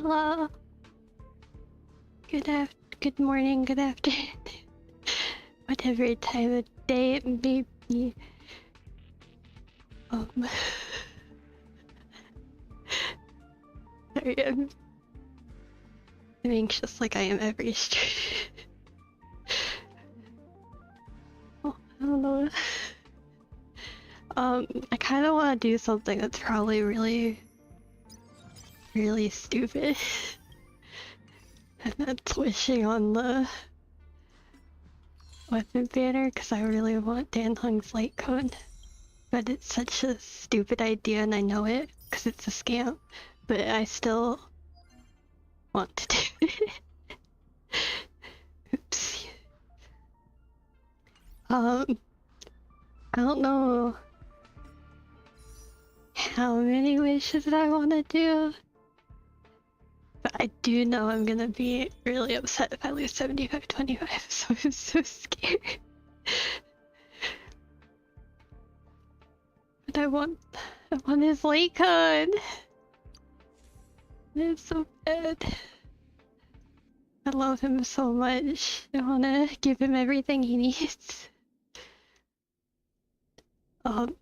Hello. Good morning, good afternoon. Whatever time of day it may be. Sorry, I'm anxious like I am every stream. Oh, I don't know. I kind of want to do something that's probably really stupid. And that's wishing on the weapon banner, because I really want Dan Hung's light cone. But it's such a stupid idea and I know it, because it's a scam. But I still want to do it. Oops. I don't know how many wishes I want to do. But I do know I'm gonna be really upset if I lose 75-25, so I'm so scared. But I want his light cone. It's so bad. I love him so much. I wanna give him everything he needs. I'm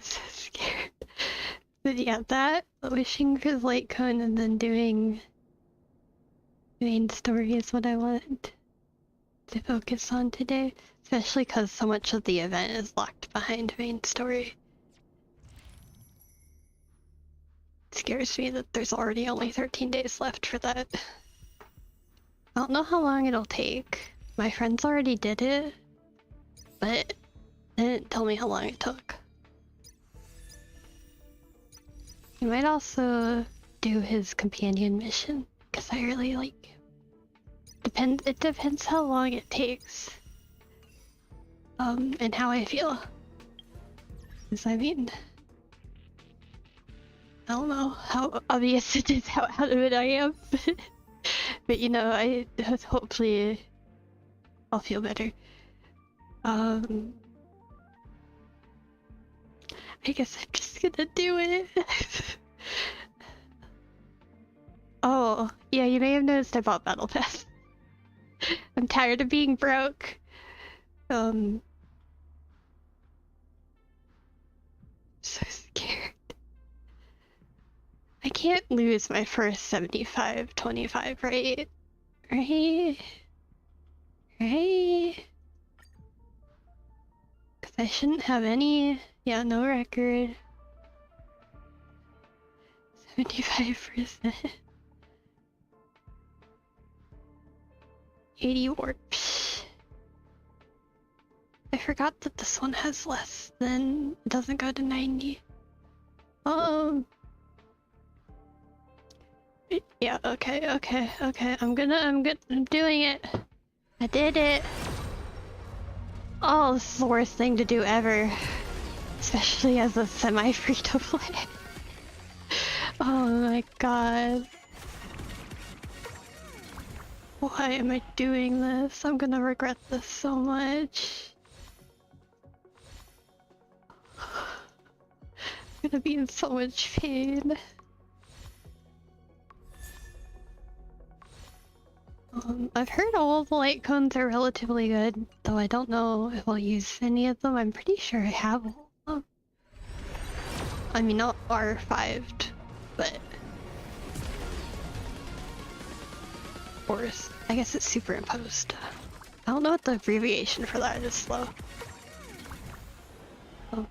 so scared. But yeah, that, wishing for the light cone and then doing main story is what I want to focus on today. Especially because so much of the event is locked behind main story. It scares me that there's already only 13 days left for that. I don't know how long it'll take. My friends already did it, but they didn't tell me how long it took. You might also do his companion mission, because I really like him. It depends how long it takes. And how I feel. Because I mean, I don't know how obvious it is how out of it I am, but you know, hopefully I'll feel better. I guess I'm just gonna do it. Oh, yeah, you may have noticed I bought Battle Pass. I'm tired of being broke. So scared. I can't lose my first 75-25, right? Right? Because I shouldn't have any... Yeah, no record. 75%. 80 warps. I forgot that this one has less than... It doesn't go to 90. Yeah, okay. I'm doing it. I did it. Oh, this is the worst thing to do ever. Especially as a semi-free-to-play. Oh my god. Why am I doing this? I'm gonna regret this so much. I'm gonna be in so much pain. I've heard all the light cones are relatively good, though I don't know if I'll use any of them. I'm pretty sure I have all of them. I mean, not R5'd, but... Or I guess it's superimposed. I don't know what the abbreviation for that is, though. Oh.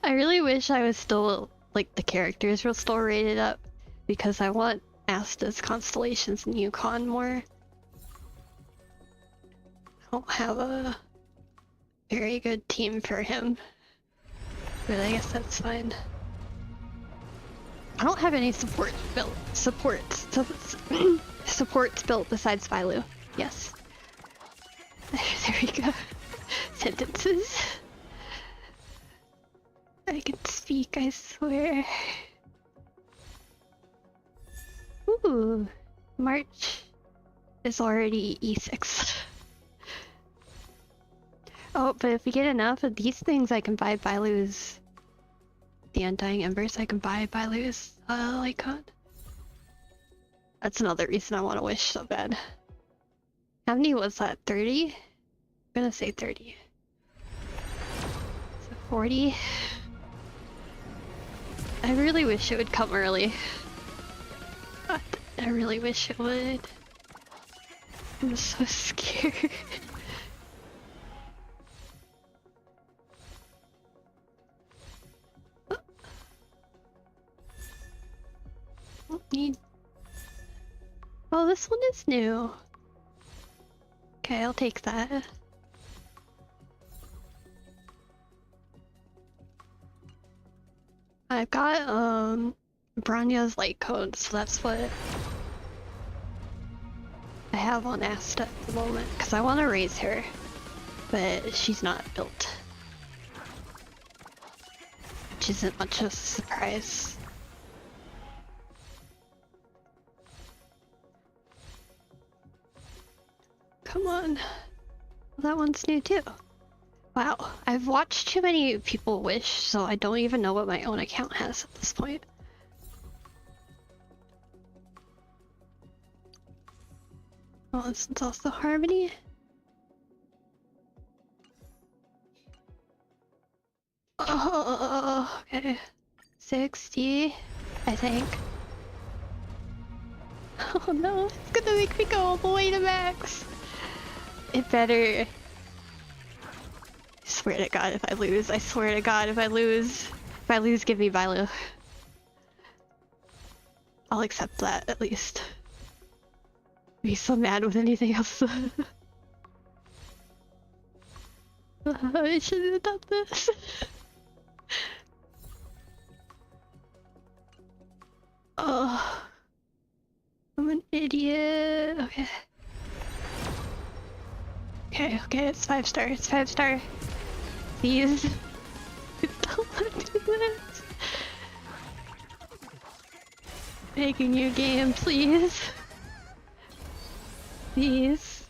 I really wish I was still, like, the characters were still rated up, because I want Asta's Constellations and Yukon more. I don't have a very good team for him, but I guess that's fine. I don't have any supports built besides Filu. Yes. There we go. Sentences. I can speak, I swear. Ooh, March is already E6. Oh, but if we get enough of these things, I can buy Bailu's... The Undying Embers, I can buy Bailu's, light cone. That's another reason I want to wish so bad. How many was that? 30? I'm gonna say 30. So 40? I really wish it would come early. God, I really wish it would. I'm so scared. Don't need... Oh, this one is new. Okay, I'll take that. I've got, Branya's light cone, so that's what I have on Asta at the moment, because I want to raise her, but she's not built. Which isn't much of a surprise. Come on. Well, that one's new too. Wow, I've watched too many people wish, so I don't even know what my own account has at this point. Oh, this one's also Harmony. Oh, okay. 60, I think. Oh no, it's gonna make me go all the way to max. It better... I swear to God if I lose. I swear to God if I lose. If I lose, give me Vilo. I'll accept that, at least. I'd be so mad with anything else. I shouldn't have done this. Oh. I'm an idiot. Okay. Okay, it's 5-star. It's 5-star. Please. Don't let me do this. Begging you, game, please. Please.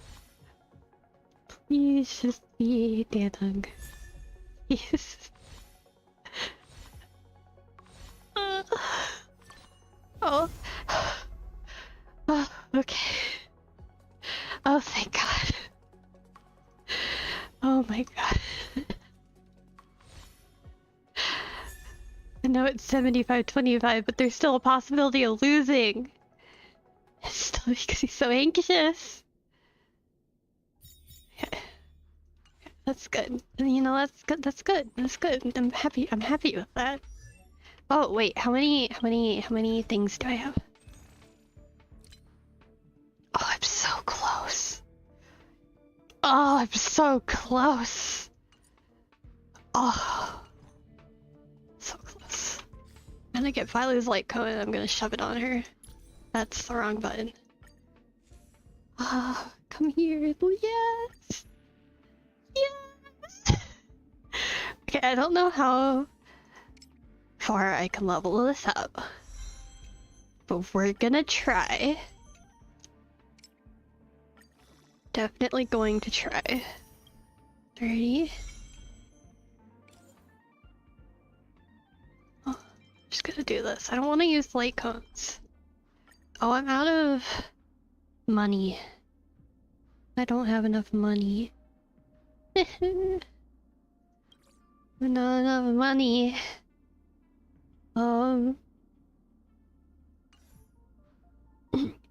Please just be Danung. Please. Oh. Oh, okay. Oh, thank God. Oh my God. I know it's 75-25, but there's still a possibility of losing. It's still because he's so anxious. Okay. That's good. You know, that's good. That's good. That's good. I'm happy with that. Oh wait, how many things do I have? Oh, I'm so close. Oh, I'm so close. Oh, so close. I'm gonna get Violet's light cone and I'm gonna shove it on her. That's the wrong button. Ah, come here. Yes. Yes. Okay, I don't know how far I can level this up, but we're gonna try. Definitely going to try. 30. Oh, I'm just gonna do this. I don't want to use light cones. Oh, I'm out of money. I don't have enough money. Not enough money.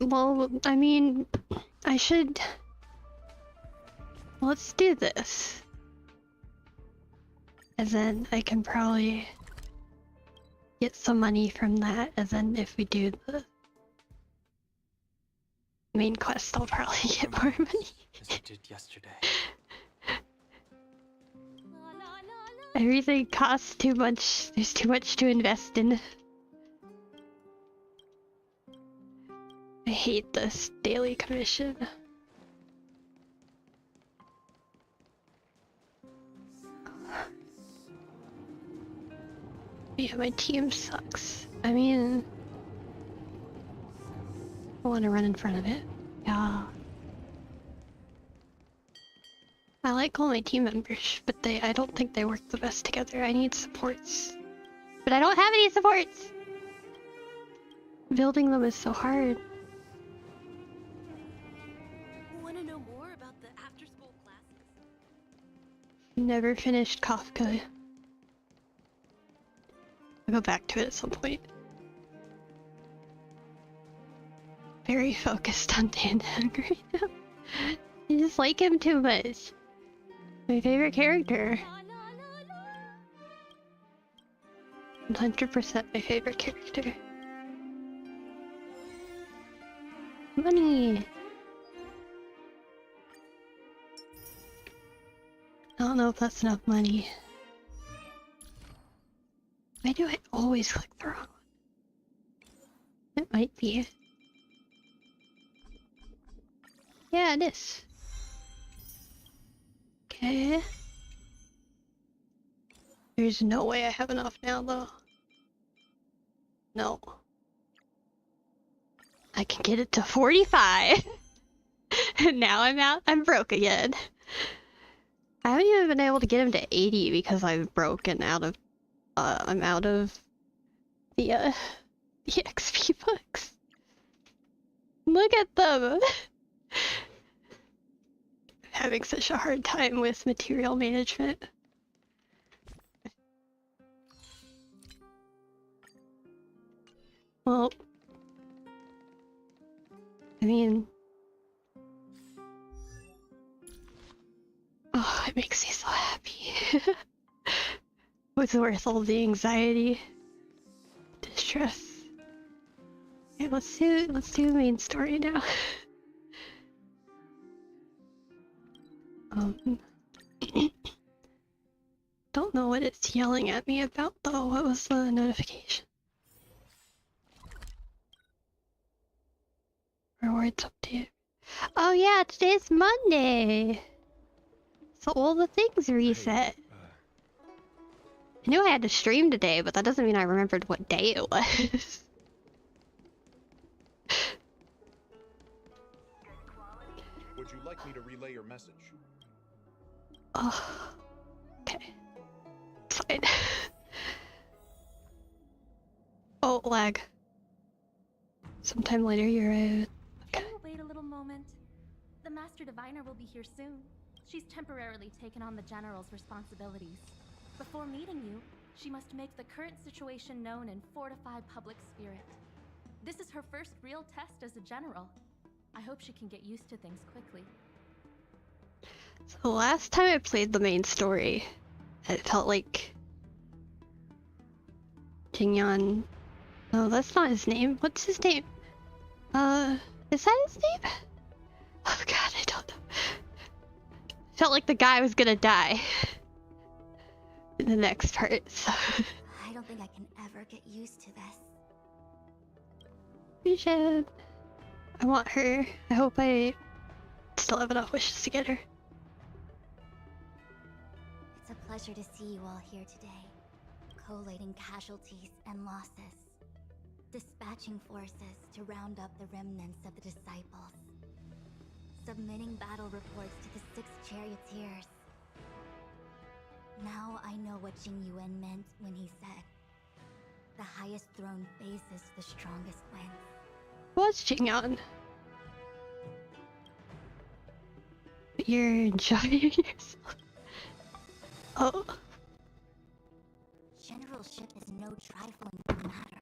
Well, I mean, I should... Let's do this. And then I can probably get some money from that, and then if we do the main quest, I'll probably get more money. As I did yesterday. Everything costs too much. There's too much to invest in. I hate this daily commission. Yeah, my team sucks. I mean... I want to run in front of it. Yeah. I like all my team members, but I don't think they work the best together. I need supports. But I don't have any supports! Building them is so hard. Want to know more about the after-school classes? Never finished Kafka. I'll go back to it at some point. Very focused on Dan right now. I just like him too much. My favorite character. 100% my favorite character. Money! I don't know if that's enough money. Why do I always click the wrong one? It might be. Yeah, it is. Okay. There's no way I have enough now, though. No. I can get it to 45. And now I'm broke again. I haven't even been able to get him to 80 because I'm broke and I'm out of the XP books. Look at them! I'm having such a hard time with material management. Well, I mean, oh, it makes me so happy. It's worth all the anxiety, distress. Okay, let's do the main story now. Don't know what it's yelling at me about though. What was the notification? Rewards update. Oh yeah, today's Monday! So all the things reset. Hey, I knew I had to stream today, but that doesn't mean I remembered what day it was. would you like me to relay your message? Oh, okay. It's fine. Oh, lag. Sometime later, you're right. Can you wait a little moment? The Master Diviner will be here soon. She's temporarily taken on the General's responsibilities. Before meeting you, she must make the current situation known and fortify public spirit. This is her first real test as a General. I hope she can get used to things quickly. So the last time I played the main story, it felt like Jingyan. No, that's not his name. What's his name? Is that his name? Oh god, I don't know. Felt like the guy was gonna die in the next part, so. I don't think I can ever get used to this. We should. I want her. I hope I still have enough wishes to get her. It's a pleasure to see you all here today. Collating casualties and losses. Dispatching forces to round up the remnants of the disciples. Submitting battle reports to the 6 charioteers. Now I know what Jing Yuan meant when he said, "The highest throne faces the strongest wins." What's Jingyan? You're enjoying yourself. Oh. Generalship is no trifling matter.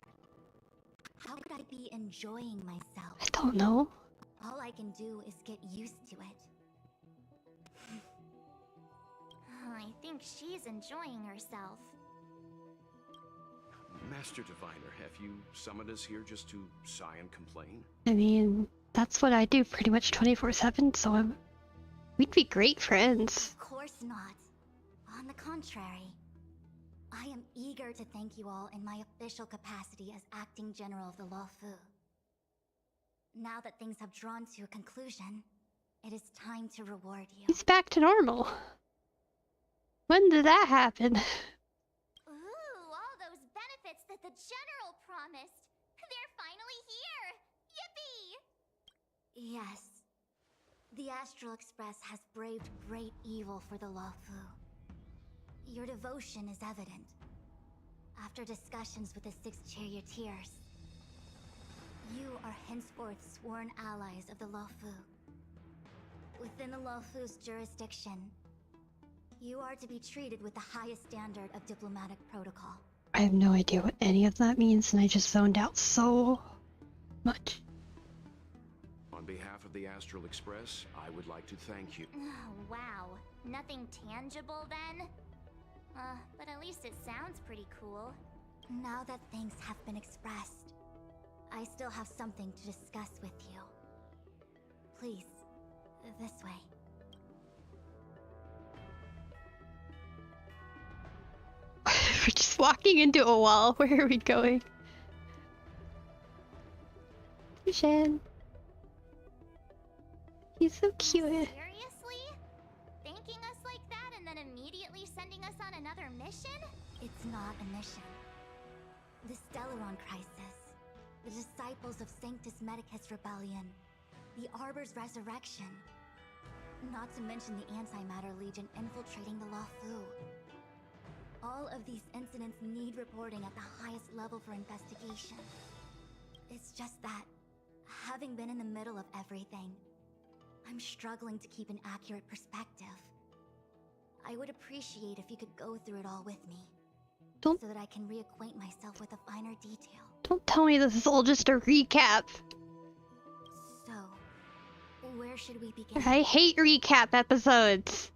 How could I be enjoying myself? I don't know. All I can do is get used to it. I think she's enjoying herself. Master Diviner, have you summoned us here just to sigh and complain? I mean, that's what I do pretty much 24/7, so we'd be great friends. Of course not. On the contrary. I am eager to thank you all in my official capacity as acting general of the Luofu. Now that things have drawn to a conclusion, it is time to reward you. He's back to normal. When did that happen? Ooh, all those benefits that the General promised. They're finally here! Yippee! Yes. The Astral Express has braved great evil for the Lawfu. Your devotion is evident. After discussions with the 6 charioteers, you are henceforth sworn allies of the Lawfu. Within the Lawfu's jurisdiction, you are to be treated with the highest standard of diplomatic protocol. I have no idea what any of that means, and I just zoned out so much. On behalf of the Astral Express, I would like to thank you. Oh, wow. Nothing tangible then? But at least it sounds pretty cool. Now that thanks have been expressed, I still have something to discuss with you. Please, this way. We're just walking into a wall. Where are we going? Shan. He's so cute. Seriously? Thanking us like that and then immediately sending us on another mission? It's not a mission. The Stellaron Crisis, the Disciples of Sanctus Medicus Rebellion, the Arbor's Resurrection, not to mention the Antimatter Legion infiltrating the Lawfu. All of these incidents need reporting at the highest level for investigation. It's just that, having been in the middle of everything, I'm struggling to keep an accurate perspective. I would appreciate if you could go through it all with me. Don't- So that I can reacquaint myself with a finer detail. Don't tell me this is all just a recap. So, where should we begin? I hate recap episodes.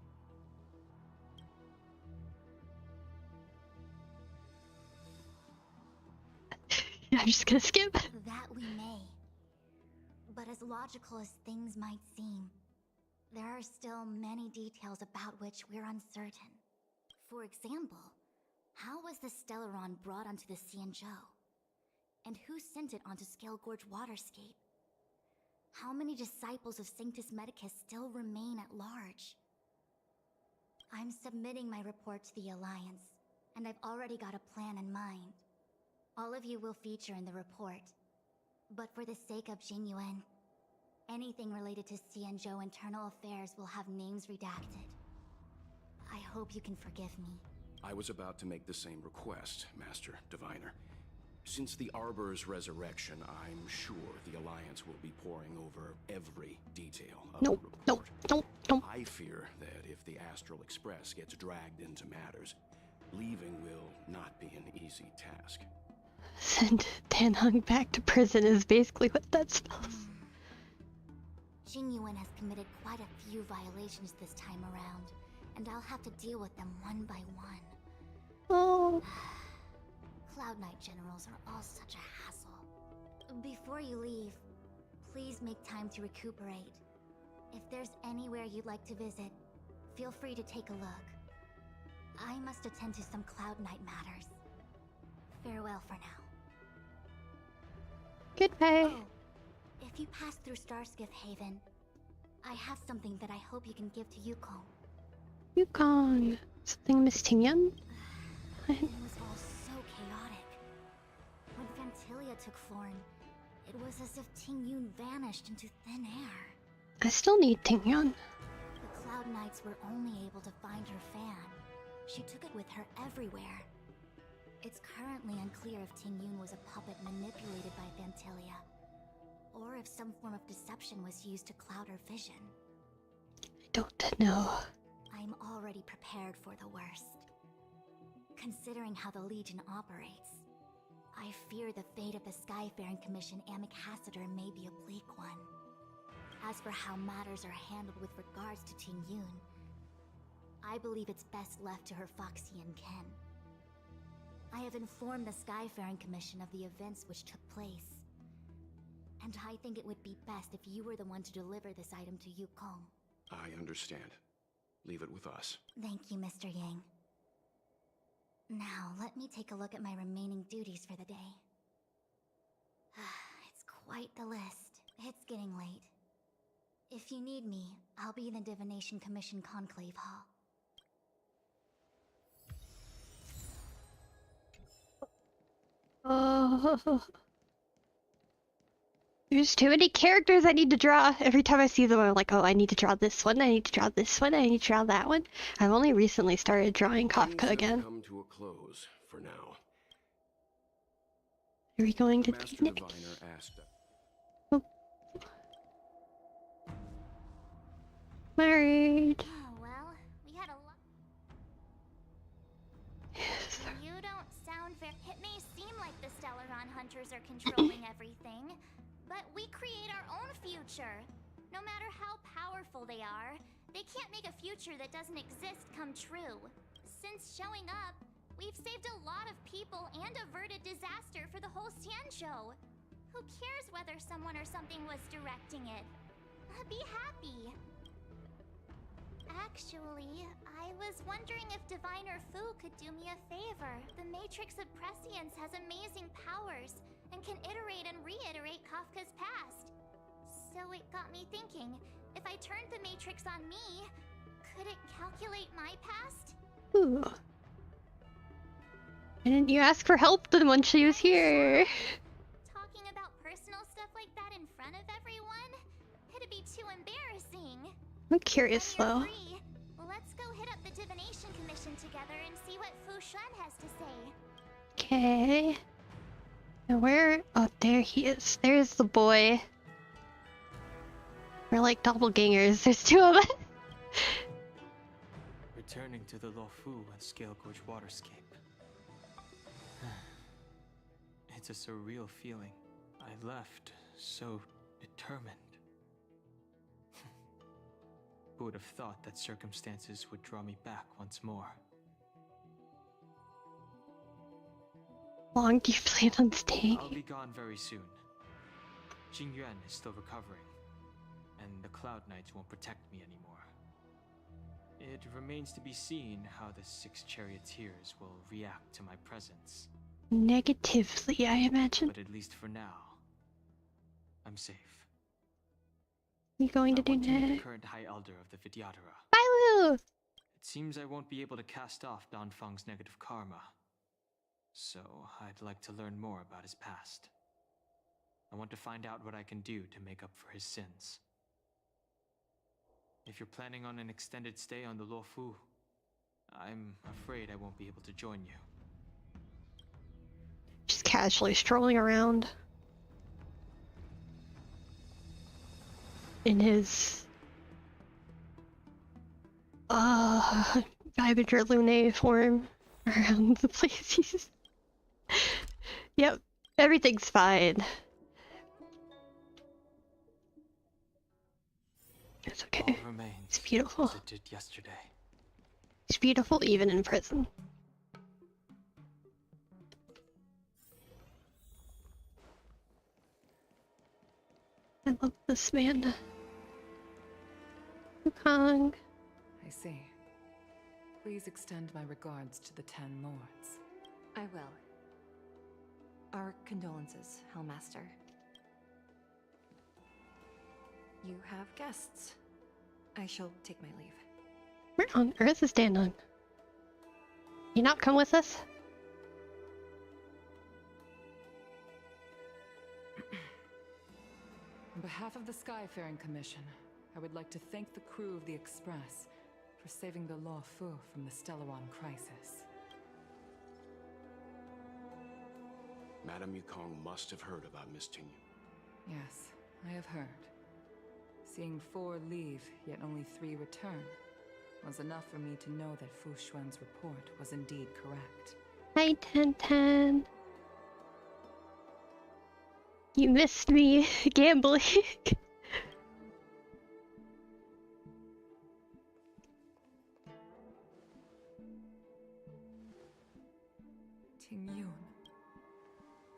I'm just gonna skip. That we may. But as logical as things might seem, there are still many details about which we're uncertain. For example, how was the Stellaron brought onto the Xianzhou? And who sent it onto Scale Gorge Waterscape? How many disciples of Sanctus Medicus still remain at large? I'm submitting my report to the Alliance, and I've already got a plan in mind. All of you will feature in the report. But for the sake of Jingyuan, anything related to Xianzhou internal affairs will have names redacted. I hope you can forgive me. I was about to make the same request, Master Diviner. Since the Arbor's resurrection, I'm sure the Alliance will be poring over every detail of No, the no, report. no, no. I fear that if the Astral Express gets dragged into matters, leaving will not be an easy task. Send Danhung back to prison is basically what that spells. Jingyuan has committed quite a few violations this time around, and I'll have to deal with them one by one. Oh. Cloud Knight generals are all such a hassle. Before you leave, please make time to recuperate. If there's anywhere you'd like to visit, feel free to take a look. I must attend to some Cloud Knight matters. Farewell for now. Goodbye. Oh, if you pass through Starskiff Haven, I have something that I hope you can give to Yukong. Yukong. Something Miss Tingyan? It was all so chaotic. When Fantilia took form, it was as if Tingyun vanished into thin air. I still need Tingyan. The Cloud Knights were only able to find her fan. She took it with her everywhere. It's currently unclear if Tingyun was a puppet manipulated by Fantilia, or if some form of deception was used to cloud her vision. I don't know. I'm already prepared for the worst. Considering how the Legion operates, I fear the fate of the Skyfaring Commission Amicaciter may be a bleak one. As for how matters are handled with regards to Tingyun, I believe it's best left to her Foxian kin. I have informed the Skyfaring Commission of the events which took place, and I think it would be best if you were the one to deliver this item to Yukong. I understand. Leave it with us. Thank you, Mr. Yang. Now, let me take a look at my remaining duties for the day. It's quite the list. It's getting late. If you need me, I'll be in the Divination Commission Conclave Hall. Oh. There's too many characters I need to draw. Every time I see them, I'm like, oh, I need to draw this one, I need to draw this one, I need to draw that one. I've only recently started drawing Things Kafka have again. come to a close for now. Are we going The to Master Phoenix? Diviner asked. Oh. Married. Oh, well, we had a lot. You don't sound very. It may seem like the Stellaron hunters are controlling everything, but we create our own future. No matter how powerful they are, they can't make a future that doesn't exist come true. Since showing up, we've saved a lot of people and averted disaster for the whole Xianzhou. Who cares whether someone or something was directing it? Be happy. Actually, I was wondering if Diviner Fu could do me a favor. The Matrix of Prescience has amazing powers and can iterate and reiterate Kafka's past. So it got me thinking, if I turned the Matrix on me, could it calculate my past? Ooh. Why didn't you ask for help then when she was here? Talking about personal stuff like that in front of everyone? It'd be too embarrassing. I'm curious When you're though. free, let's go hit up the Divination Commission together and see what Fu Shan has to say. Okay. Now where? Oh, there he is. There's the boy. We're like doppelgangers. There's two of us. Returning to the Luofu and Scale Gorge waterscape. It's a surreal feeling. I left so determined. Who would have thought that circumstances would draw me back once more? How long do you plan on staying? I'll be gone very soon. Jingyuan is still recovering, and the Cloud Knights won't protect me anymore. It remains to be seen how the 6 charioteers will react to my presence. Negatively, I imagine. But at least for now, I'm safe. You going to I do want to meet the next? current High Elder of the Vidyadhara. Bye, Woo! It seems I won't be able to cast off Danfeng's negative karma. So, I'd like to learn more about his past. I want to find out what I can do to make up for his sins. If you're planning on an extended stay on the Luofu, I'm afraid I won't be able to join you. Just casually strolling around. In his... Vibrator Lune form around the places. Yep, everything's fine. It's okay. All remains It's beautiful. as it did yesterday. It's beautiful even in prison. I love this man. Wukong. I see. Please extend my regards to the 10 lords. I will. Our condolences, Hellmaster. You have guests. I shall take my leave. Where on earth is Danon? You not come with us? On behalf of the Skyfaring Commission, I would like to thank the crew of the Express for saving the Luofu from the Stellaron crisis. Madame Yukong must have heard about Miss Ting. Yes, I have heard. Seeing 4 leave, yet only 3 return, was enough for me to know that Fu Xuan's report was indeed correct. Hi, Ten. You missed me gambling. Ting Yun.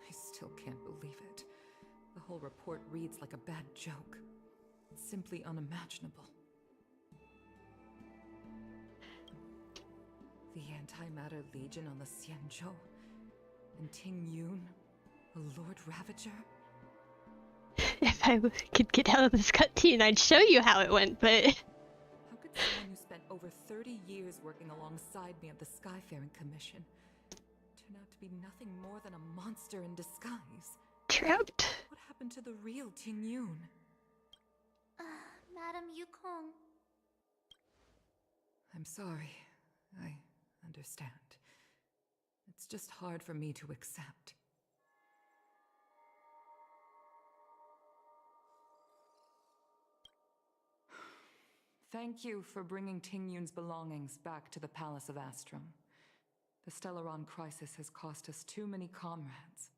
I still can't believe it. The whole report reads like a bad joke. It's simply unimaginable. The Antimatter Legion on the Xianzhou? And Ting Yun, a Lord Ravager? If I could get out of this cutscene, I'd show you how it went, but... How could someone who spent over 30 years working alongside me at the Skyfaring Commission turn out to be nothing more than a monster in disguise? trapped. What happened to the real Ting Yun? Madam Yukong. I'm sorry. I understand. It's just hard for me to accept. Thank you for bringing Ting Yun's belongings back to the Palace of Astrum. The Stellaron crisis has cost us too many comrades.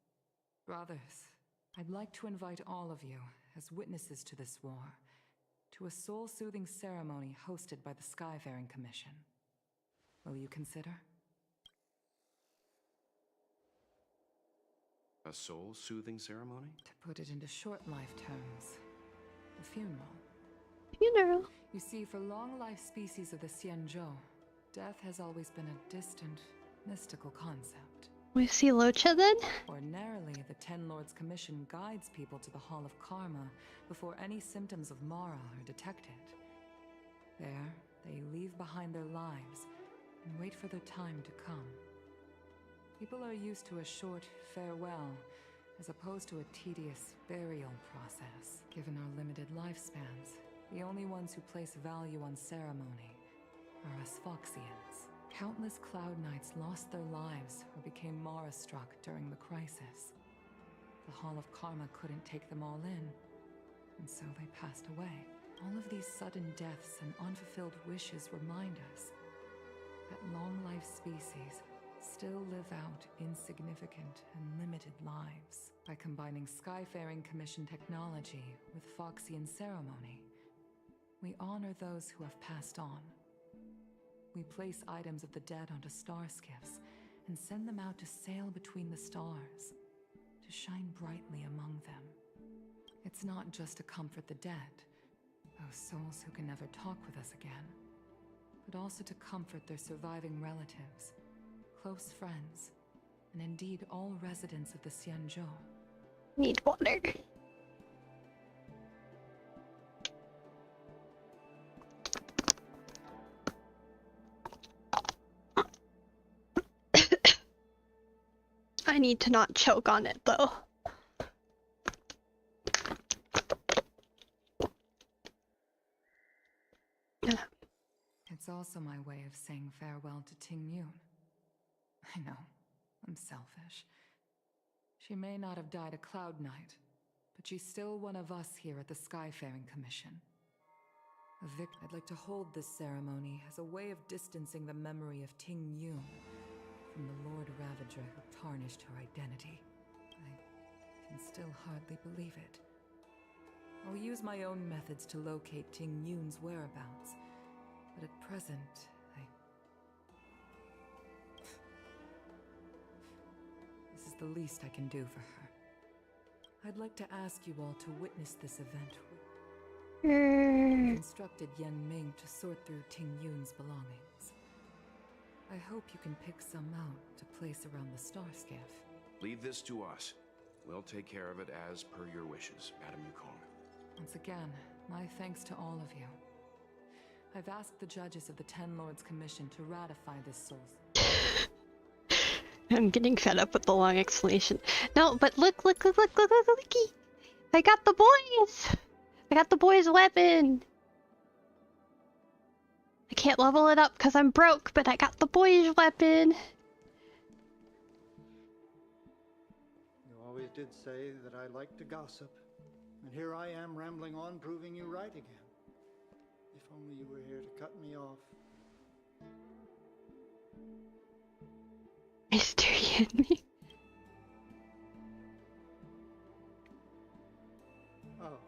Brothers, I'd like to invite all of you, as witnesses to this war, to a soul-soothing ceremony hosted by the Skyfaring Commission. Will you consider? A soul-soothing ceremony? To put it into short life terms, a funeral. Funeral. You see, for long-life species of the Xianzhou, death has always been a distant, mystical concept. We see Locha then? Ordinarily, the Ten Lords Commission guides people to the Hall of Karma before any symptoms of Mara are detected. There, they leave behind their lives and wait for their time to come. People are used to a short farewell, as opposed to a tedious burial process. Given our limited lifespans, the only ones who place value on ceremony are us Foxians. Countless Cloud Knights lost their lives or became Mara-struck during the crisis. The Hall of Karma couldn't take them all in, and so they passed away. All of these sudden deaths and unfulfilled wishes remind us that long-life species still live out insignificant and limited lives. By combining Skyfaring Commission technology with Foxian ceremony, we honor those who have passed on. We place items of the dead onto star skiffs and send them out to sail between the stars, to shine brightly among them. It's not just to comfort the dead, those souls who can never talk with us again, but also to comfort their surviving relatives, close friends, and indeed all residents of the Xianzhou. Need water. I need to not choke on it though. It's also my way of saying farewell to Ting Yun. I know, I'm selfish. She may not have died a Cloud Knight, but she's still one of us here at the Skyfaring Commission. I'd like to hold this ceremony as a way of distancing the memory of Ting Yun from the Lord Ravager who tarnished her identity. I can still hardly believe it. I'll use my own methods to locate Ting Yun's whereabouts, but at present, this is the least I can do for her. I'd like to ask you all to witness this event. I've instructed Yen Ming to sort through Ting Yun's belongings. I hope you can pick some out to place around the star skiff. Leave this to us. We'll take care of it as per your wishes, Madam Yukong. Once again, my thanks to all of you. I've asked the judges of the Ten Lords Commission to ratify this soul. I'm getting fed up with the long explanation. No, but looky! I got the boys! I got the boys' weapon! I can't level it up because I'm broke, but I got the boys' weapon! You always did say that I like to gossip. And here I am rambling on, proving you right again. If only you were here to cut me off. Mr. Yanmi. Oh.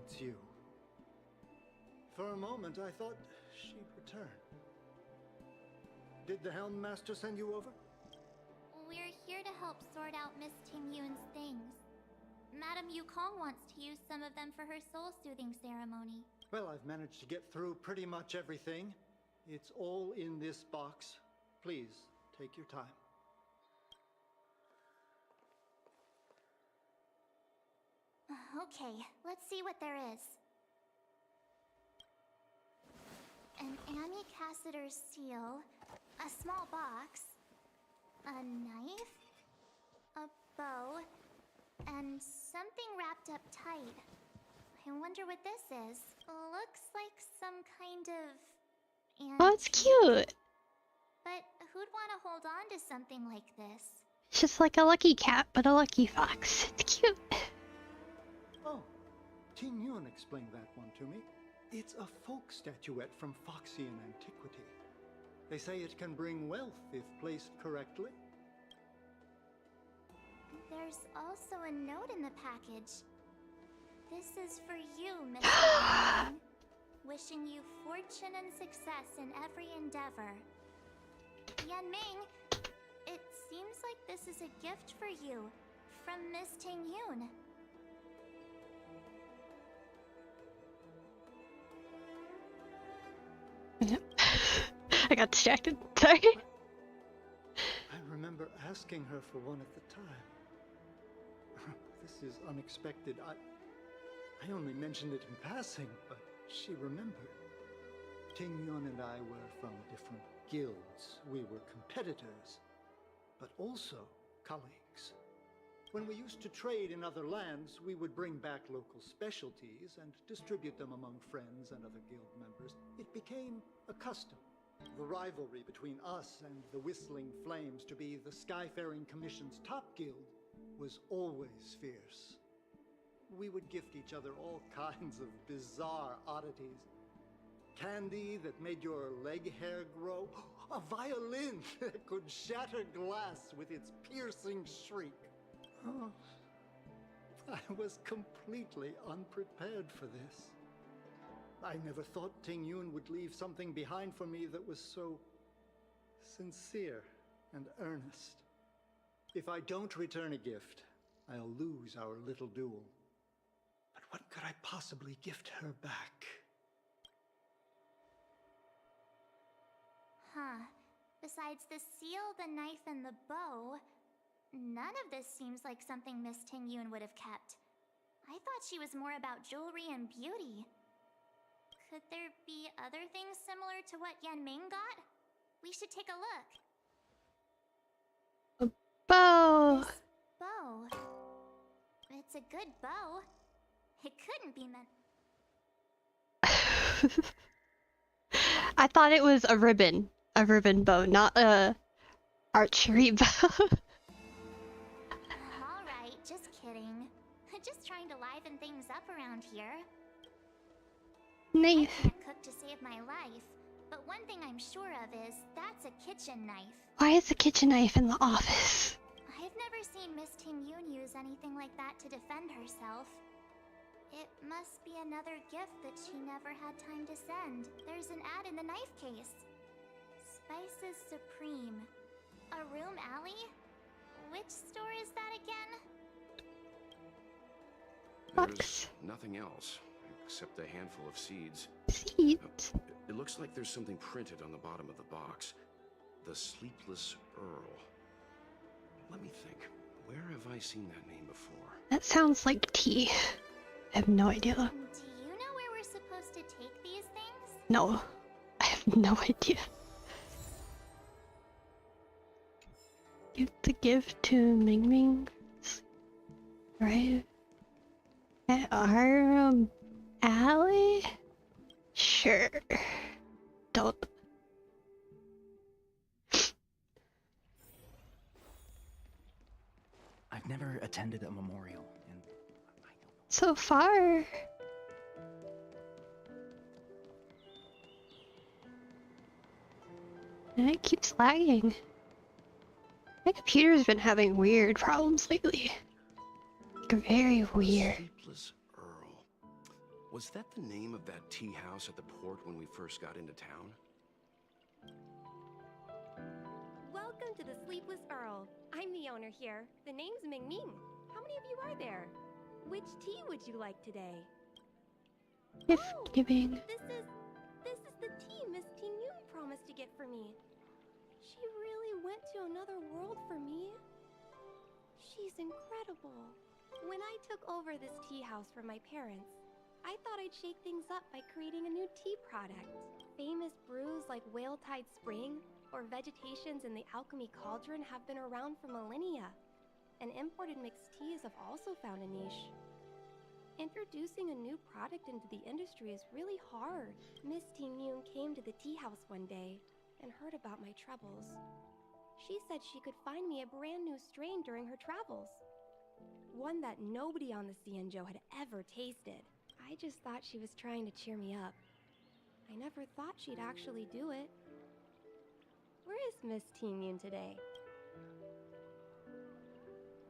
It's you. For a moment, I thought she'd return. Did the Helm Master send you over? We're here to help sort out Miss Ting Yun's things. Madam Yukong wants to use some of them for her soul-soothing ceremony. Well, I've managed to get through pretty much everything. It's all in this box. Please, take your time. Okay, let's see what there is. An Amy Cassiter's seal, a small box, a knife, a bow, wrapped up tight. I wonder what this is. Looks like some kind of... Oh, it's cute. But who'd want to hold on to something like this? It's just like a lucky cat, but a lucky fox. It's cute. Oh, Ting Yun explained that one to me. It's a folk statuette from Foxian antiquity. They say it can bring wealth if placed correctly. There's also a note in the package. This is for you, Mr. Yang. Wishing you fortune and success in every endeavor. Yan Ming, it seems like this is a gift for you from Miss Ting Yun. I got distracted. Sorry. I remember asking her for one at the time. This is unexpected. I only mentioned it in passing, but she remembered. Ting Yun and I were from different guilds. We were competitors, but also colleagues. When we used to trade in other lands, we would bring back local specialties and distribute them among friends and other guild members. It became a custom. The rivalry between us and the Whistling Flames, to be the Skyfaring Commission's top guild, was always fierce. We would gift each other all kinds of bizarre oddities. Candy that made your leg hair grow. A violin that could shatter glass with its piercing shriek. Oh, I was completely unprepared for this. I never thought Ting Yun would leave something behind for me that was so sincere and earnest. If I don't return a gift, I'll lose our little duel. But what could I possibly gift her back? Huh. Besides the seal, the knife, and the bow, none of this seems like something Miss Ting Yun would have kept. I thought she was more about jewelry and beauty. Could there be other things similar to what Yan Ming got? We should take a look. Bow. This bow. It's a good bow. It couldn't be meant. I thought it was a ribbon bow, not a archery bow. Alright, just kidding. Just trying to liven things up around here. Knife. I can't cook to save my life, but one thing I'm sure of is that's a kitchen knife. Why is the kitchen knife in the office? I've never seen Miss Ting Yun use anything like that to defend herself. It must be another gift that she never had time to send. There's an ad in the knife case. Spices Supreme. A room alley? Which store is that again? There's nothing else, except a handful of seeds. Seeds? It looks like there's something printed on the bottom of the box. The Sleepless Earl. Let me think. Where have I seen that name before? That sounds like tea. I have no idea. Do you know where we're supposed to take these things? No. I have no idea. Give the gift to Ming Ming. Right? At our alley? Sure. Don't. I've never attended a memorial, and I don't know. So far. And it keeps lagging. My computer's been having weird problems lately. Like, very weird. Sleepless Earl. Was that the name of that tea house at the port when we first got into town? Welcome to the Sleepless Earl. I'm the owner here. The name's Ming Ming. How many of you are there? Which tea would you like today? Gift giving. This is the tea Miss Ting Yun promised to get for me. She really went to another world for me. She's incredible. When I took over this tea house from my parents, I thought I'd shake things up by creating a new tea product. Famous brews like Whale Tide Spring or Vegetations in the Alchemy Cauldron have been around for millennia, and imported mixed teas have also found a niche. Introducing a new product into the industry is really hard. Miss Ting Yun came to the tea house one day and heard about my troubles. She said she could find me a brand new strain during her travels. One that nobody on the Xianzhou had ever tasted. I just thought she was trying to cheer me up. I never thought she'd actually do it. Where is Miss Ting Yun today?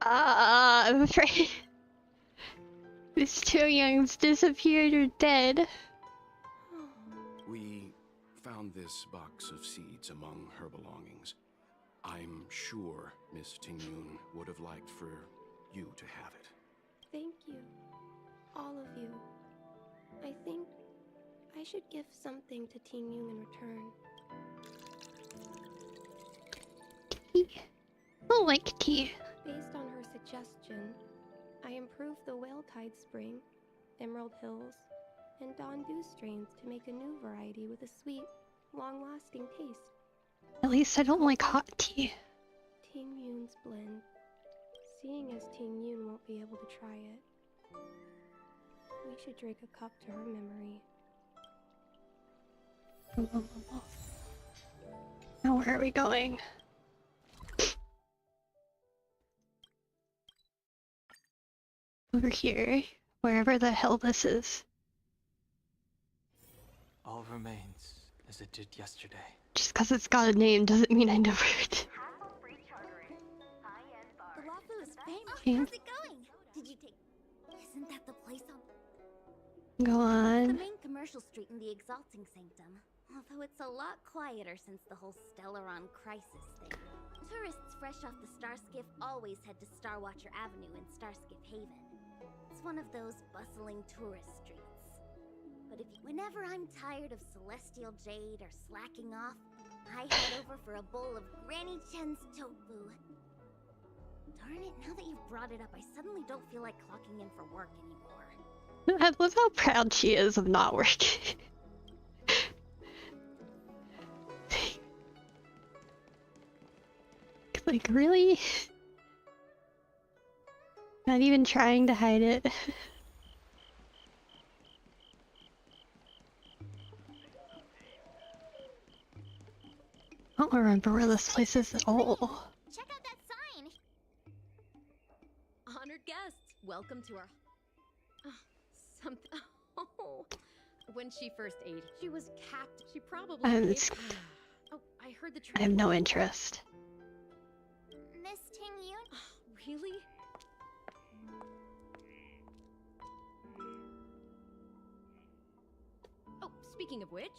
I'm afraid Miss Too Young's disappeared or dead. We found this box of seeds among her belongings. I'm sure Miss Tingyun would have liked for you to have it. Thank you. All of you. I think I should give something to Ting Yun in return. Tea. I like tea. Based on her suggestion, I improved the Whale Tide Spring, Emerald Hills, and Dawn Dew strains to make a new variety with a sweet, long-lasting taste. At least I don't like hot tea. Ting Yun's blend. Seeing as Ting Yun won't be able to try it, we should drink a cup to her memory. Now where are we going? Over here, wherever the hell this is. All remains as it did yesterday. Just because it's got a name doesn't mean I know it. The Wafu is famous. Okay. How's it going? Did you take... Isn't that the place on... Go The on. main commercial street in the Exalting Sanctum. Although it's a lot quieter since the whole Stellaron crisis thing. Tourists fresh off the Starskiff always head to Starwatcher Avenue in Starskiff Haven. It's one of those bustling tourist streets. But whenever I'm tired of Celestial Jade or slacking off, I head over for a bowl of Granny Chen's tofu. Darn it, now that you've brought it up, I suddenly don't feel like clocking in for work anymore. I love how proud she is of not working. Like, really? Not even trying to hide it. I don't remember where this place is at all. Check out that sign! Honored guests, welcome to our... something... Oh, when she first ate, she was capped. She probably... Oh, I heard the... I have no interest. Miss Ting Yun? Really? Oh, speaking of which...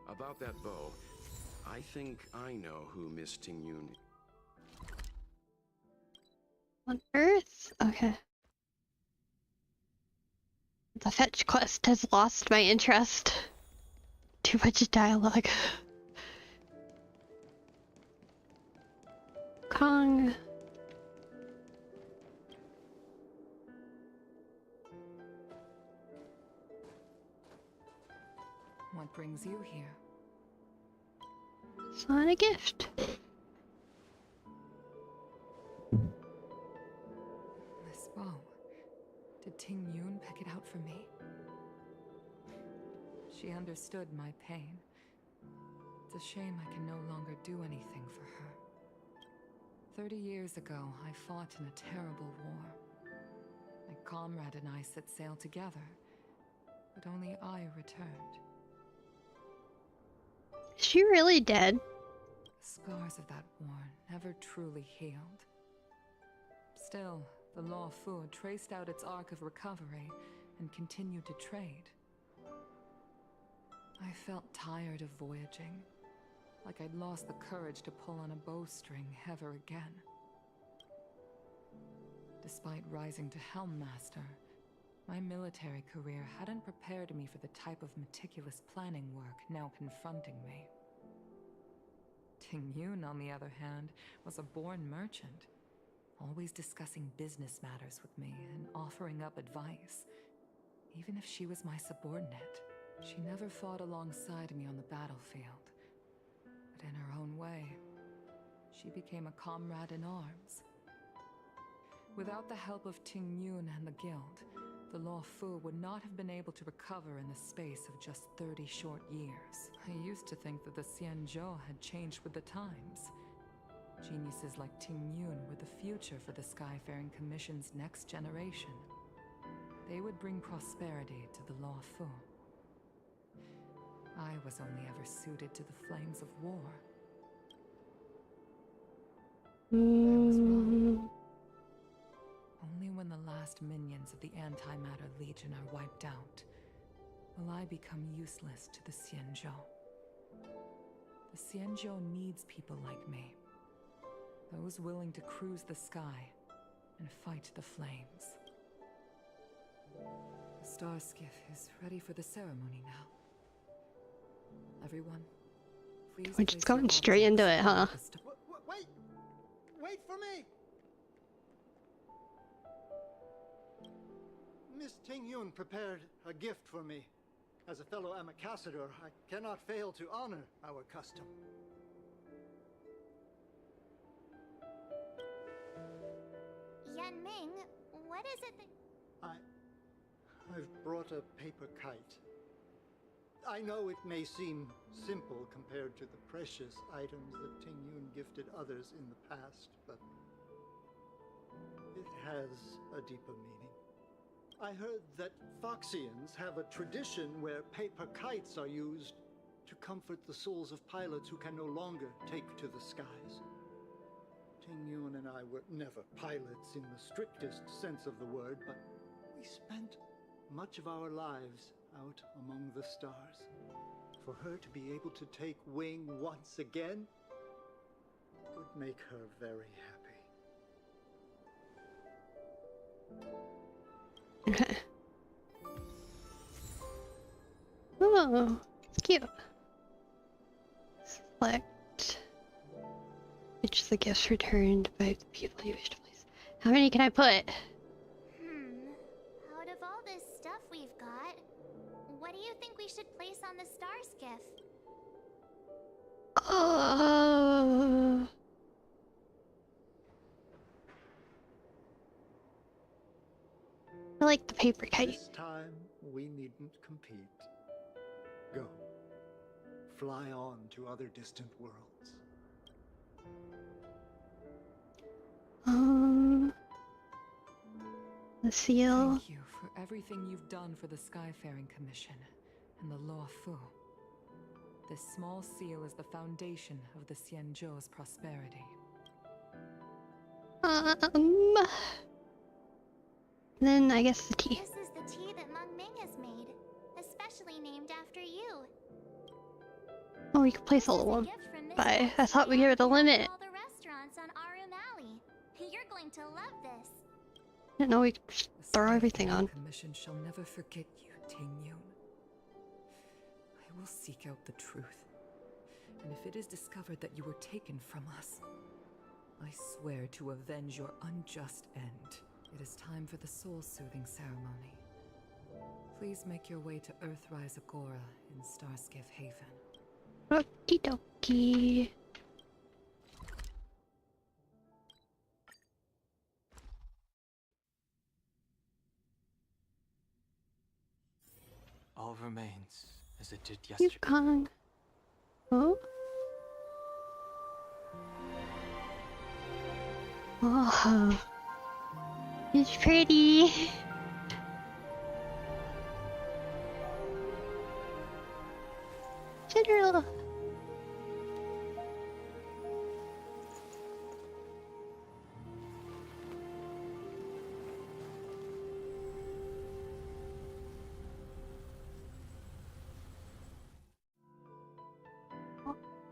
About that bow, I think I know who Miss Tingyun is. On Earth? Okay. The fetch quest has lost my interest. Too much dialogue. Kong. What brings you here? It's not a gift. This bow. Did Ting Yun pick it out for me? She understood my pain. It's a shame I can no longer do anything for her. 30 years ago, I fought in a terrible war. My comrade and I set sail together, but only I returned. Is she really dead? The scars of that war never truly healed. Still, the Law Fu traced out its arc of recovery and continued to trade. I felt tired of voyaging, like I'd lost the courage to pull on a bowstring ever again. Despite rising to Helm Master, my military career hadn't prepared me for the type of meticulous planning work now confronting me. Ting Yun, on the other hand, was a born merchant, always discussing business matters with me and offering up advice. Even if she was my subordinate, she never fought alongside me on the battlefield. But in her own way, she became a comrade in arms. Without the help of Ting Yun and the guild, the Law Fu would not have been able to recover in the space of just 30 short years. I used to think that the Xianzhou had changed with the times. Geniuses like Ting Yun were the future for the Skyfaring Commission's next generation. They would bring prosperity to the Law Fu. I was only ever suited to the flames of war. I was wrong. Only when the last minions of the Antimatter Legion are wiped out will I become useless to the Xianzhou. The Xianzhou needs people like me. Those willing to cruise the sky and fight the flames. The star skiff is ready for the ceremony now. Everyone, please. We're just going straight into it, huh? Wait! Wait for me! Miss Ting Yun prepared a gift for me. As a fellow ambassador, I cannot fail to honor our custom. Yan Ming, what is it that... I've brought a paper kite. I know it may seem simple compared to the precious items that Ting Yun gifted others in the past, but it has a deeper meaning. I heard that Foxians have a tradition where paper kites are used to comfort the souls of pilots who can no longer take to the skies. Ting Yun and I were never pilots in the strictest sense of the word, but we spent much of our lives out among the stars. For her to be able to take wing once again would make her very happy. Oh, it's cute. Select which of the gifts returned by the people you wish to place. How many can I put? Out of all this stuff we've got, what do you think we should place on the star skiff? I like the paper kite. This time we needn't compete. Go. Fly on to other distant worlds. The seal. Thank you for everything you've done for the Skyfaring Commission and the Law Fu. This small seal is the foundation of the Xianzhou's prosperity. Then I guess the tea. This is the tea that Meng Ming has made, especially named after you. Oh, we could place a little one. But I thought we were the limit. All the restaurants on Arum Alley. You're going to love this. Didn't know we could just throw everything on. The Commission shall never forget you, Ting Yun. I will seek out the truth. And if it is discovered that you were taken from us, I swear to avenge your unjust end. It is time for the soul-soothing ceremony. Please make your way to Earthrise Agora in Starskiff Haven. Okie dokie. All remains as it did yesterday. Yukong. Oh. Oh. It's pretty. General.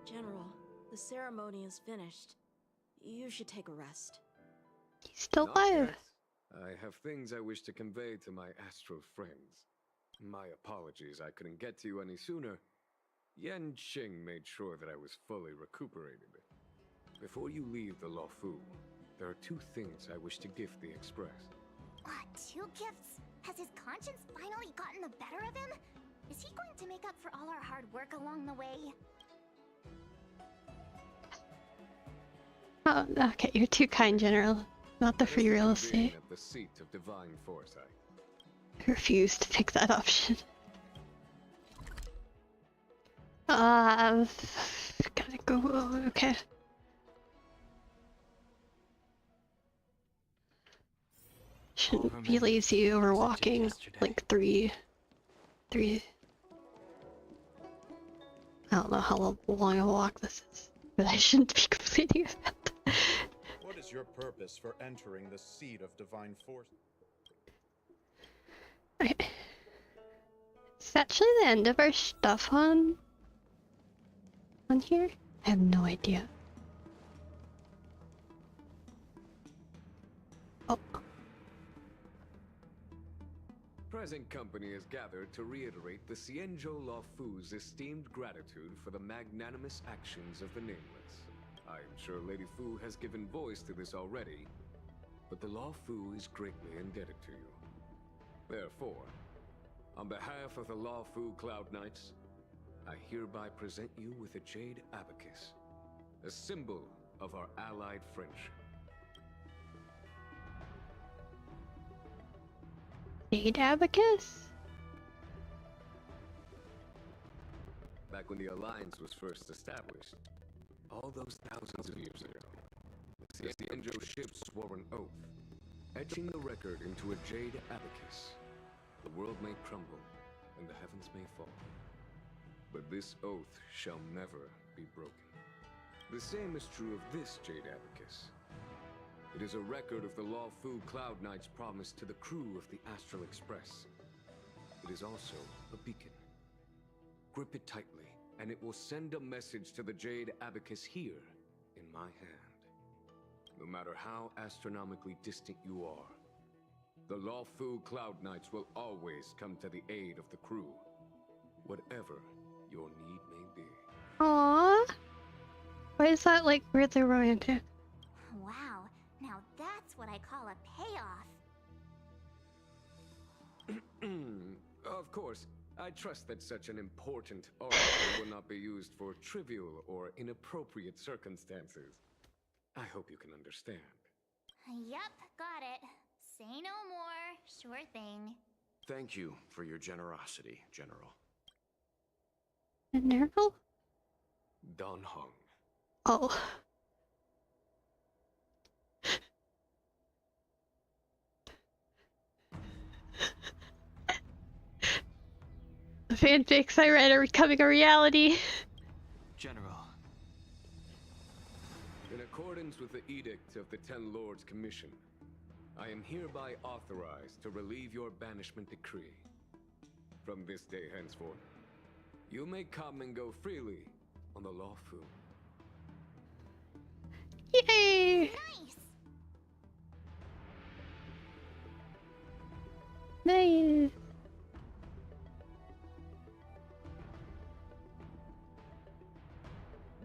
General, the ceremony is finished. You should take a rest. He's still alive. I have things I wish to convey to my astral friends. My apologies I couldn't get to you any sooner. Yan Qing made sure that I was fully recuperated. Before you leave the Law Fu, there are two things I wish to gift the Express. What, 2 gifts? Has his conscience finally gotten the better of him? Is he going to make up for all our hard work along the way? Oh, okay, you're too kind, General. Not the free real estate. At the seat of divine foresight. I refuse to pick that option. Gotta go. Oh, okay. Shouldn't be lazy over walking like three. I don't know how long a walk this is, but I shouldn't be completing it. What is your purpose for entering the seat of divine force? Okay. Is actually the end of our stuff on here? I have no idea. Oh. Present company is gathered to reiterate the Cienjo Lawfu's esteemed gratitude for the magnanimous actions of the Nameless. I am sure Lady Fu has given voice to this already, but the Lawfu is greatly indebted to you. Therefore, on behalf of the Lawfu Cloud Knights, I hereby present you with a Jade Abacus, a symbol of our allied friendship. Jade Abacus? Back when the Alliance was first established, all those thousands of years ago, the Cienjo ships swore an oath, etching the record into a Jade Abacus. The world may crumble, and the heavens may fall, but this oath shall never be broken. The same is true of this Jade Abacus. It is a record of the Lawfu Cloud Knight's promise to the crew of the Astral Express. It is also a beacon. Grip it tightly, and it will send a message to the Jade Abacus here, in my hand. No matter how astronomically distant you are, the Lawfu Cloud Knights will always come to the aid of the crew, whatever your need may be. Aww. Why is that like really romantic? Wow, now that's what I call a payoff. Of course, I trust that such an important oracle will not be used for trivial or inappropriate circumstances. I hope you can understand. Yup, got it. Say no more. Sure thing. Thank you for your generosity, General. General? Don Hung. Oh. The fanfics I read are becoming a reality. General. In accordance with the edict of the Ten Lords Commission, I am hereby authorized to relieve your banishment decree. From this day henceforth, you may come and go freely on the Lawfu. Yay! Nice! Nice!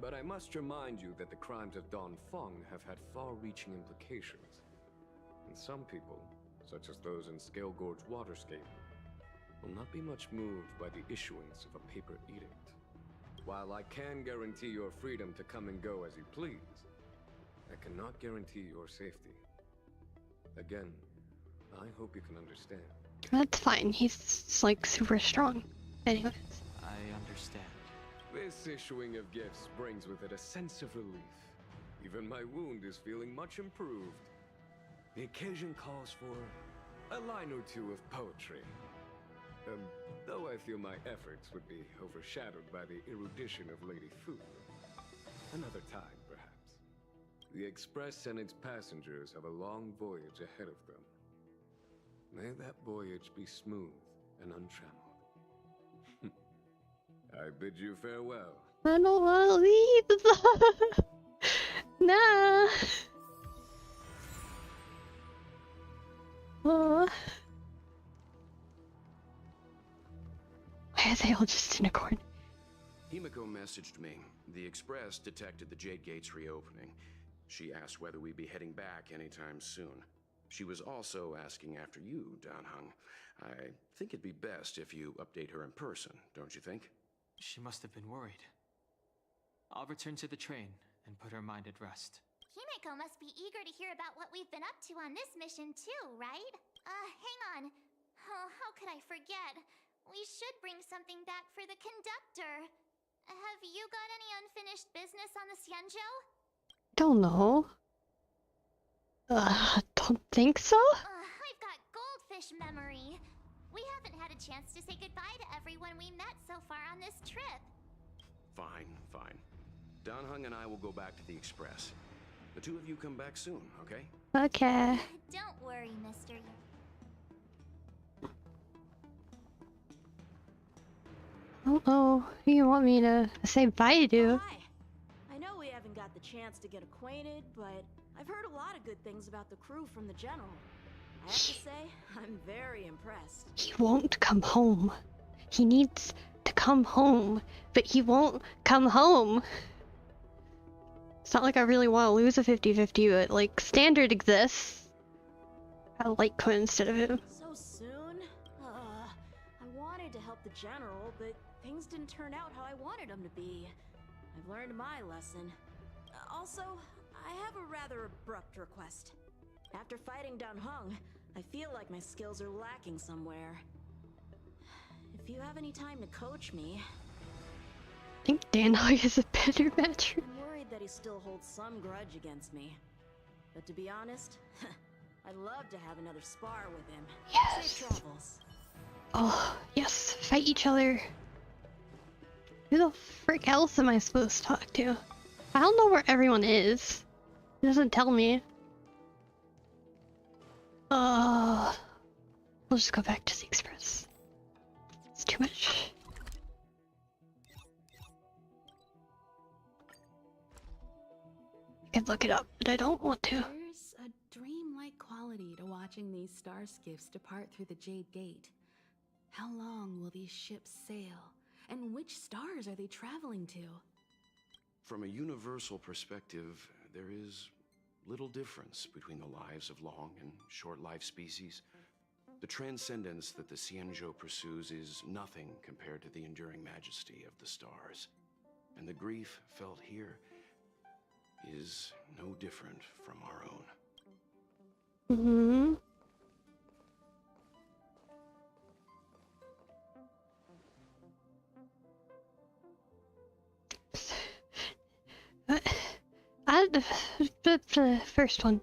But I must remind you that the crimes of Don Feng have had far-reaching implications. And some people, such as those in Scalegorge's Waterscape, will not be much moved by the issuance of a paper edict. While I can guarantee your freedom to come and go as you please, I cannot guarantee your safety. Again, I hope you can understand. That's fine. He's like super strong. Anyways. I understand. This issuing of gifts brings with it a sense of relief. Even my wound is feeling much improved. The occasion calls for a line or two of poetry. Though I feel my efforts would be overshadowed by the erudition of Lady Fu. Another time, perhaps. The Express and its passengers have a long voyage ahead of them. May that voyage be smooth and untrammeled. I bid you farewell. I don't want to leave. Nah. Oh. Why are they all just in a corner? Himiko messaged me. The Express detected the Jade Gates reopening. She asked whether we'd be heading back anytime soon. She was also asking after you, Don Hung. I think it'd be best if you update her in person, don't you think? She must have been worried. I'll return to the train and put her mind at rest. Himiko must be eager to hear about what we've been up to on this mission too, right? Hang on. Oh, how could I forget? We should bring something back for the conductor. Have you got any unfinished business on the Xianzhou? Don't know. Don't think so? I've got goldfish memory. We haven't had a chance to say goodbye to everyone we met so far on this trip. Fine, fine. Danheng and I will go back to the Express. The two of you come back soon, okay? Okay. Don't worry, mister. Oh, who you want me to say bye to? Hi. I know we haven't got the chance to get acquainted, but I've heard a lot of good things about the crew from the General. I have to say, I'm very impressed. He won't come home. He needs to come home, but he won't come home. It's not like I really want to lose a 50-50, but like, Standard exists. I like Quinn instead of him. So soon? I wanted to help the General, but things didn't turn out how I wanted them to be. I've learned my lesson. Also, I have a rather abrupt request. After fighting Danheng, I feel like my skills are lacking somewhere. If you have any time to coach me... I think Danheng is a better match. I'm worried that he still holds some grudge against me. But to be honest, I'd love to have another spar with him. Yes. Safe travels. Oh, yes. Fight each other. Who the frick else am I supposed to talk to? I don't know where everyone is. It doesn't tell me. We'll just go back to the Express. It's too much. I could look it up, but I don't want to. There's a dreamlike quality to watching these star skiffs depart through the Jade Gate. How long will these ships sail? And which stars are they traveling to? From a universal perspective, there is little difference between the lives of long and short-lived species. The transcendence that the Xianzhou pursues is nothing compared to the enduring majesty of the stars. And the grief felt here is no different from our own. Mm-hmm. The first one.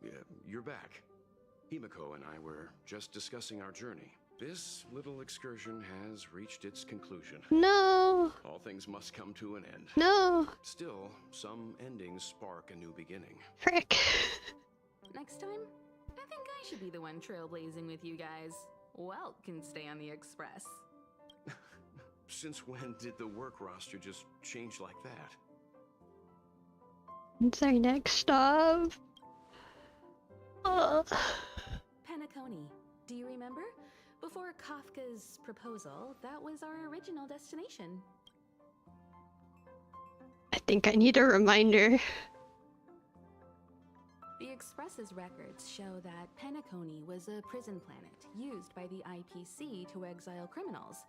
Yeah, you're back. Himiko and I were just discussing our journey. This little excursion has reached its conclusion. No! All things must come to an end. No! Still, some endings spark a new beginning. Frick. Next time, I think I should be the one trailblazing with you guys. Welt can stay on the Express. Since when did the work roster just change like that? What's our next stop? Penacony. Do you remember? Before Kafka's proposal, that was our original destination. I think I need a reminder. The Express's records show that Penacony was a prison planet used by the IPC to exile criminals.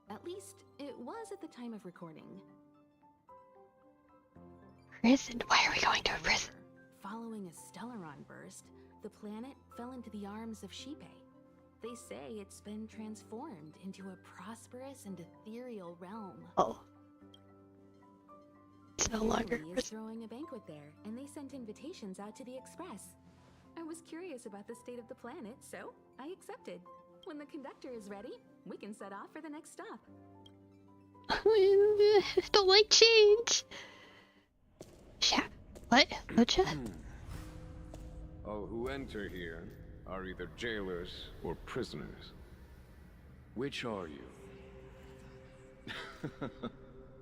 At least, it was at the time of recording. Prison? Why are we going to a prison? Following a Stellaron burst, the planet fell into the arms of Shipe. They say it's been transformed into a prosperous and ethereal realm. Oh. It's no longer Italy is throwing a banquet there, and they sent invitations out to the Express. I was curious about the state of the planet, so I accepted. When the conductor is ready, we can set off for the next stop. I don't like change. What? Lucha? All who enter here are either jailers or prisoners. Which are you?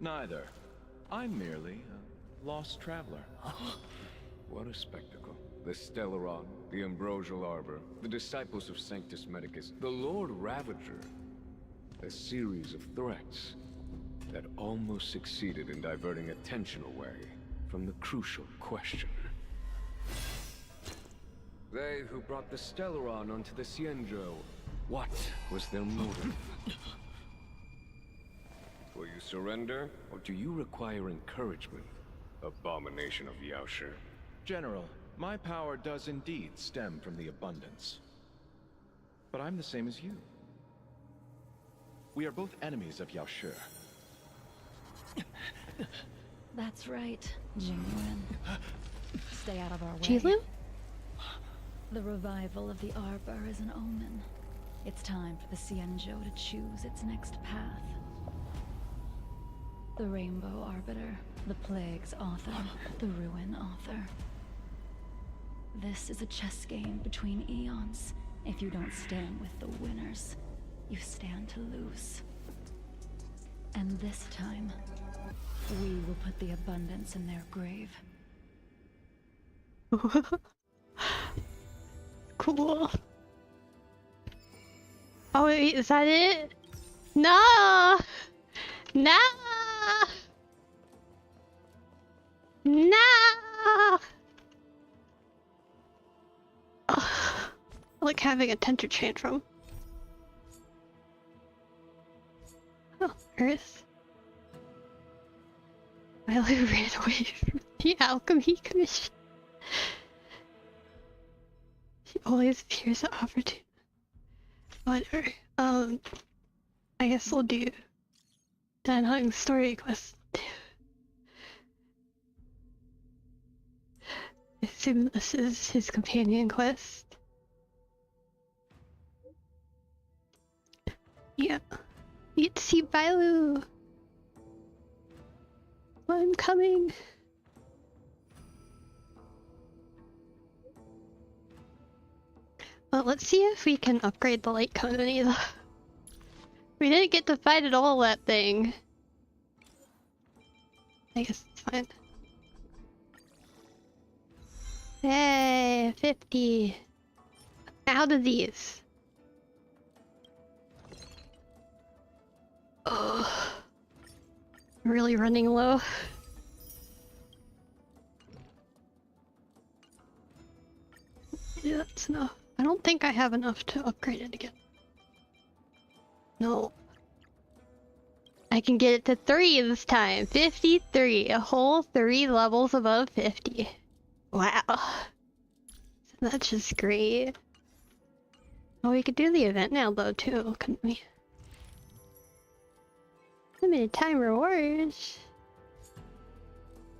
Neither. I'm merely a lost traveler. What a spectacle. The Stellaron, the Ambrosial Arbor, the Disciples of Sanctus Medicus, the Lord Ravager. A series of threats that almost succeeded in diverting attention away from the crucial question. They who brought the Stellaron onto the Xianzhou, what was their motive? Will you surrender, or do you require encouragement? Abomination of Yaoshi. General, my power does indeed stem from the abundance. but I'm the same as you. We are both enemies of Yao Shi. That's right, Jingyuan. Stay out of our way. Jilin? The revival of the Arbor is an omen. It's time for the Xianzhou to choose its next path. The Rainbow Arbiter, the Plague's author, the Ruin author. This is a chess game between eons. If you don't stand with the winners, you stand to lose. And this time, we will put the abundance in their grave. Cool. Oh wait, is that it? No! No! No! Ugh. Like having a temper tantrum. Oh, Earth. I ran away from the Alchemy Commission. She always appears at opportune. Whatever. I guess we'll do Dan Hung's story quest. I assume this is his companion quest. Yeah. Need to see Bailu. I'm coming. Well, let's see if we can upgrade the light cone either. We didn't get to fight at all that thing. I guess it's fine. Hey, 50. Out of these. Oh, really running low. Yeah, that's enough. I don't think I have enough to upgrade it again. No. I can get it to 3 this time. 53. A whole 3 levels above 50. Wow. That's just great. Oh, we could do the event now though too, couldn't we? Limited time rewards.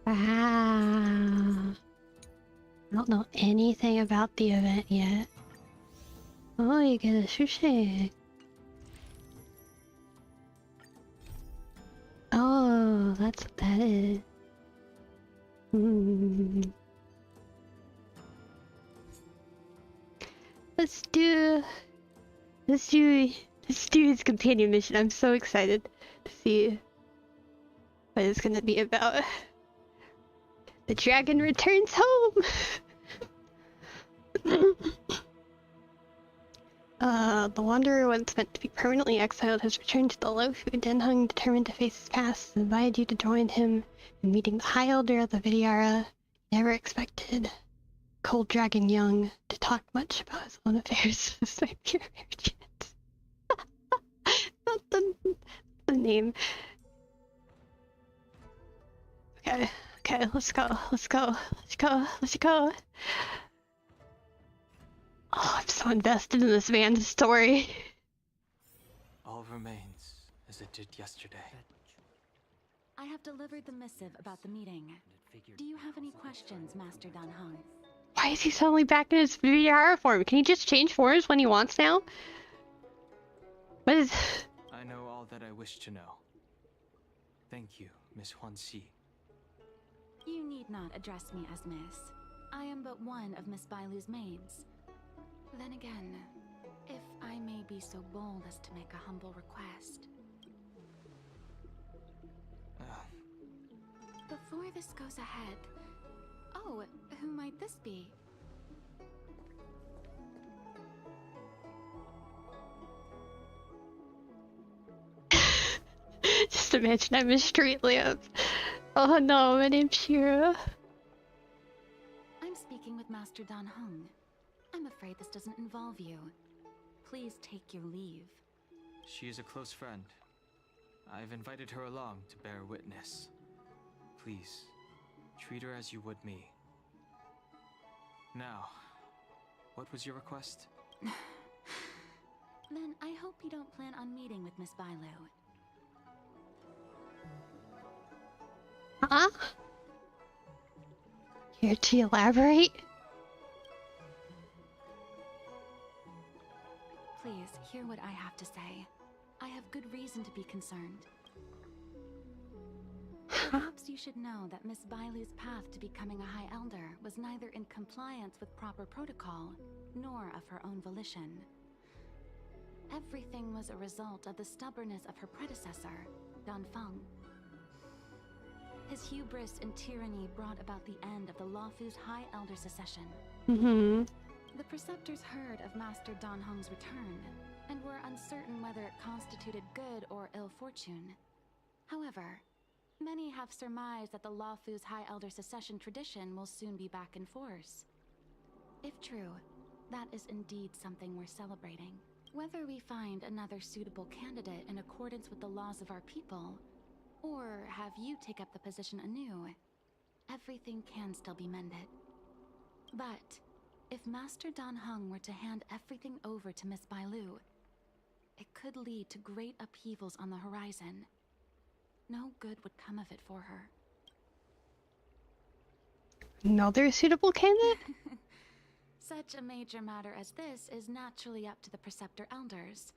Wow. I don't know anything about the event yet. Oh, you get a sushi. Oh, that's what that is. Let's do his companion mission. I'm so excited to see what it's gonna be about. The dragon returns home! The wanderer, once meant to be permanently exiled, has returned to the Lofu. Denhung, determined to face his past, invited you to join him in meeting the High Elder of the Vidyara. Never expected Cold Dragon Young to talk much about his own affairs. This might be a rare chance. Not the name. Okay, let's go. Oh, I'm so invested in this man's story. All remains as it did yesterday. I have delivered the missive about the meeting. Do you have any questions, Master Danhung? Why is he suddenly back in his VR form? Can he just change forms when he wants now? What is... I know all that I wish to know. Thank you, Miss Huanxi. You need not address me as Miss. I am but one of Miss Bailu's maids. Then again, if I may be so bold as to make a humble request. Before this goes ahead... Oh, who might this be? Just imagine I'm a street lamp. Oh no, my name's Shira. I'm speaking with Master Danhung. I'm afraid this doesn't involve you. Please take your leave. She is a close friend. I've invited her along to bear witness. Please, treat her as you would me. Now, what was your request? Then I hope you don't plan on meeting with Miss Bailu. Huh? Here to elaborate? Please, hear what I have to say. I have good reason to be concerned. Perhaps you should know that Miss Bailu's path to becoming a High Elder was neither in compliance with proper protocol, nor of her own volition. Everything was a result of the stubbornness of her predecessor, Danfeng. His hubris and tyranny brought about the end of the Luofu's High Elder succession. The Preceptors heard of Master Danheng's return, and were uncertain whether it constituted good or ill fortune. However, many have surmised that the Luofu's High Elder succession tradition will soon be back in force. If true, that is indeed something worth celebrating. Whether we find another suitable candidate in accordance with the laws of our people, or have you take up the position anew, everything can still be mended. But if Master Danheng were to hand everything over to Miss Bailu, it could lead to great upheavals on the horizon. No good would come of it for her. Another suitable candidate? Such a major matter as this is naturally up to the Preceptor Elders.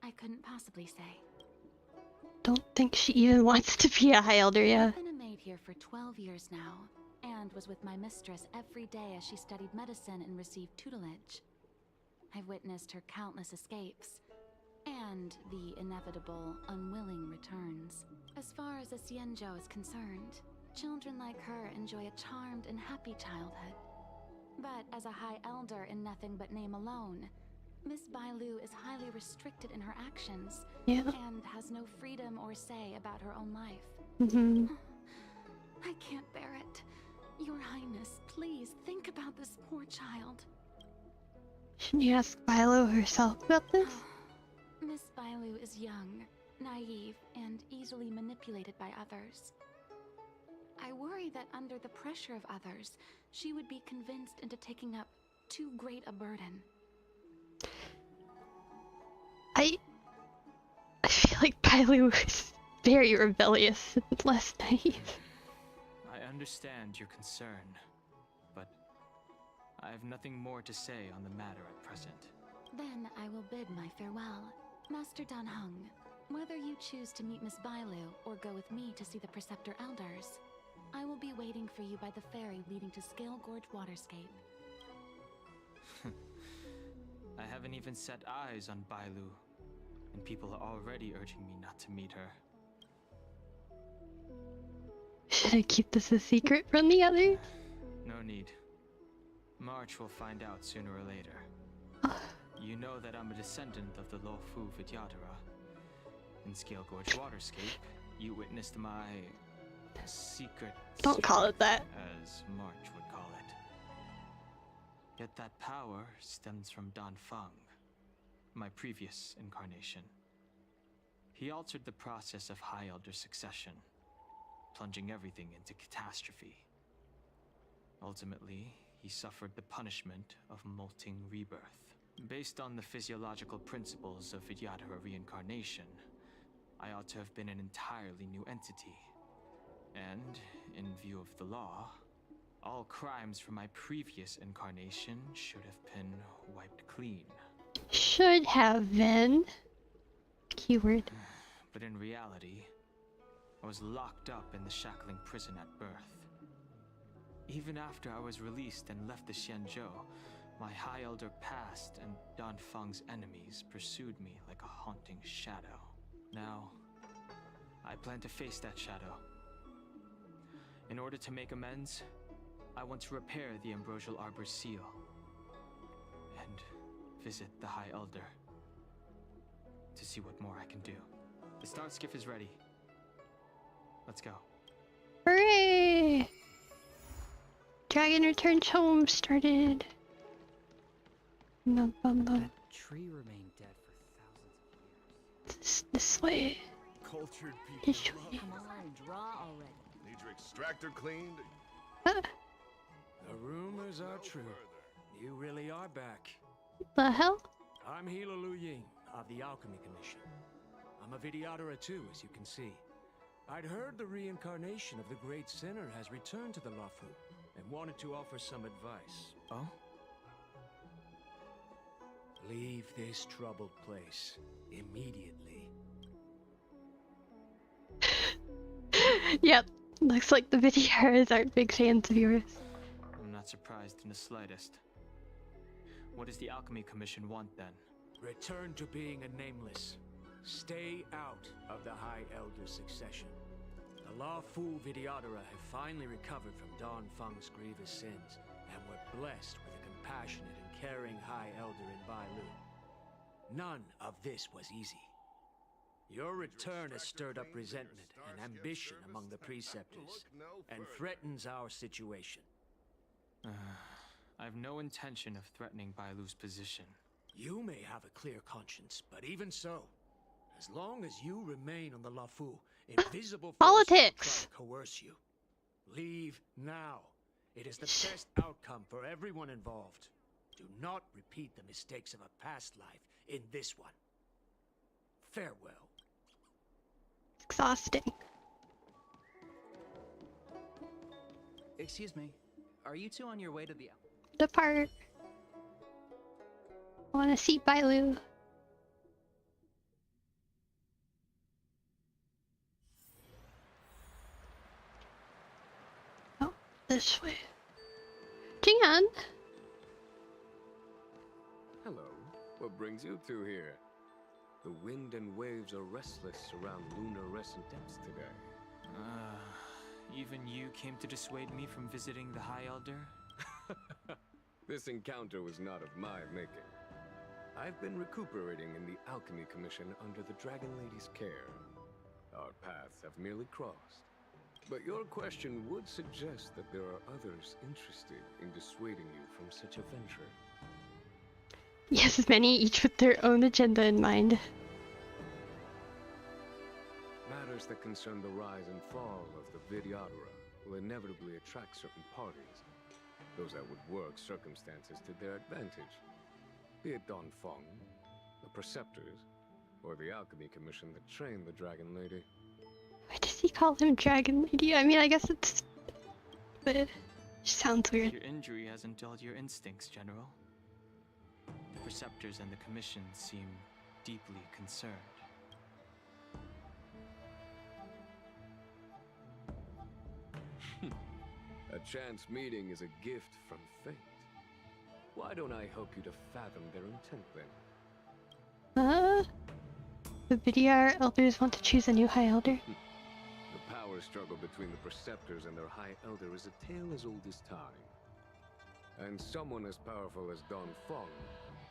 I couldn't possibly say. Don't think she even wants to be a High Elder yet. I've been a maid here for 12 years now, and was with my mistress every day as she studied medicine and received tutelage. I've witnessed her countless escapes, and the inevitable, unwilling returns. As far as the Xianzhou is concerned, children like her enjoy a charmed and happy childhood. But as a High Elder in nothing but name alone, Miss Bailu is highly restricted in her actions, and has no freedom or say about her own life. I can't bear it. Your Highness, please think about this poor child. Shouldn't you ask Bailu herself about this? Miss Bailu is young, naive, and easily manipulated by others. I worry that under the pressure of others, she would be convinced into taking up too great a burden. I feel like Bailu is very rebellious and less naive. I understand your concern, but I have nothing more to say on the matter at present. Then I will bid my farewell. Master Danheng, whether you choose to meet Miss Bailu or go with me to see the Preceptor Elders, I will be waiting for you by the ferry leading to Scale Gorge Waterscape. I haven't even set eyes on Bailu, and people are already urging me not to meet her. Should I keep this a secret from the others? No need. March will find out sooner or later. You know that I'm a descendant of the Luofu Vidyadhara. In Scale Gorge Waterscape, you witnessed my secret. Don't call it that. As March would call it. Yet that power stems from Danfeng, my previous incarnation. He altered the process of High Elder succession, plunging everything into catastrophe. Ultimately, he suffered the punishment of molting rebirth. Based on the physiological principles of Vidyadhara reincarnation, I ought to have been an entirely new entity. And, in view of the law, all crimes from my previous incarnation should have been wiped clean. Should have been. Keyword. But in reality, I was locked up in the shackling prison at birth. Even after I was released and left the Xianzhou, my High Elder past and Danfeng's enemies pursued me like a haunting shadow. Now, I plan to face that shadow. In order to make amends, I want to repair the Ambrosial Arbor's seal and visit the High Elder to see what more I can do. The start skiff is ready. Let's go. Hooray! Dragon Returns Home started. That tree remained dead for thousands of years. This way. Cultured This people. way. Come on, draw already. Need your extractor cleaned? The rumors are true. You really are back. The hell? I'm Hila Lu Ying. of the Alchemy Commission. I'm a videoterer too, as you can see. I'd heard the reincarnation of the great sinner has returned to the Lafu, and wanted to offer some advice. Oh? Leave this troubled place immediately. Yep, looks like the videos aren't big fans of yours. I'm not surprised in the slightest. What does the Alchemy Commission want then? Return to being a nameless. Stay out of the High Elder succession. The Lafu Videotera have finally recovered from Don Feng's grievous sins, and were blessed with a compassionate and caring High Elder in Bailu. None of this was easy. Your return has stirred up resentment and ambition among the Preceptors, and threatens our situation. I have no intention of threatening Bailu's position. You may have a clear conscience, but even so, as long as you remain on the Lafu, invisible politics will try to coerce you. Leave now. It is the best outcome for everyone involved. Do not repeat the mistakes of a past life in this one. Farewell. Exhausting. Excuse me. Are you two on your way to the... Depart. I want to see Bailu. Oh, this way. Jian! Hello. What brings you two here? The wind and waves are restless around lunar-rescent depths today. Even you came to dissuade me from visiting the High Elder? This encounter was not of my making. I've been recuperating in the Alchemy Commission under the Dragon Lady's care. Our paths have merely crossed. But your question would suggest that there are others interested in dissuading you from such a venture. Yes, many each with their own agenda in mind. Matters that concern the rise and fall of the Videotera will inevitably attract certain parties. Those that would work circumstances to their advantage. Be it Don Feng, the Preceptors, or the Alchemy Commission that trained the Dragon Lady. Why does he call him Dragon Lady? I mean, I guess it's... but it sounds weird. Your injury hasn't dulled your instincts, General. The Preceptors and the Commission seem deeply concerned. A chance meeting is a gift from fate. Why don't I help you to fathom their intent then? The video elders want to choose a new High Elder. The power struggle between the Preceptors and their High Elder is a tale as old as time. And someone as powerful as Don Feng,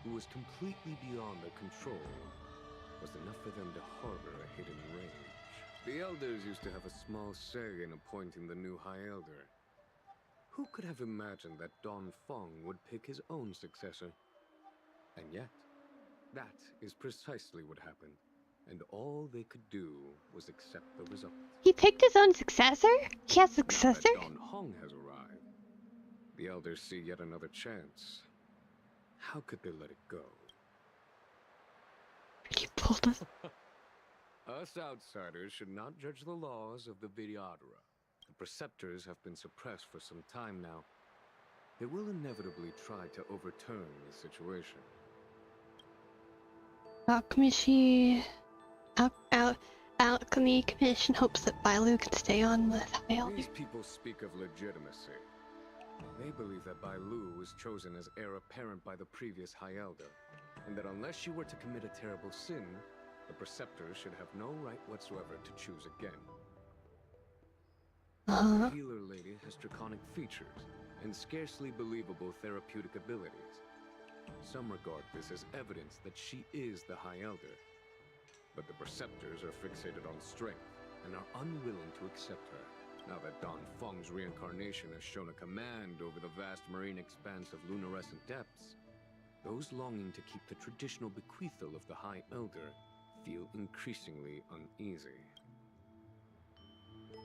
who was completely beyond their control, was enough for them to harbor a hidden rage. The Elders used to have a small say in appointing the new High Elder. Who could have imagined that Don Feng would pick his own successor? And yet, that is precisely what happened. And all they could do was accept the result. He picked his own successor? He has a successor? Don Hong has arrived. The Elders see yet another chance. How could they let it go? He pulled us. Us outsiders should not judge the laws of the Videotera. The Preceptors have been suppressed for some time now. They will inevitably try to overturn the situation. Alchemy Commission hopes that Bailu can stay on with High Elder. These people speak of legitimacy. They believe that Bailu was chosen as heir apparent by the previous High Elder, and that unless she were to commit a terrible sin, the Preceptors should have no right whatsoever to choose again. The healer lady has draconic features and scarcely believable therapeutic abilities. Some regard this as evidence that she is the High Elder. But the Preceptors are fixated on strength and are unwilling to accept her. Now that Don Feng's reincarnation has shown a command over the vast marine expanse of lunar-rescent depths, those longing to keep the traditional bequeathal of the High Elder feel increasingly uneasy.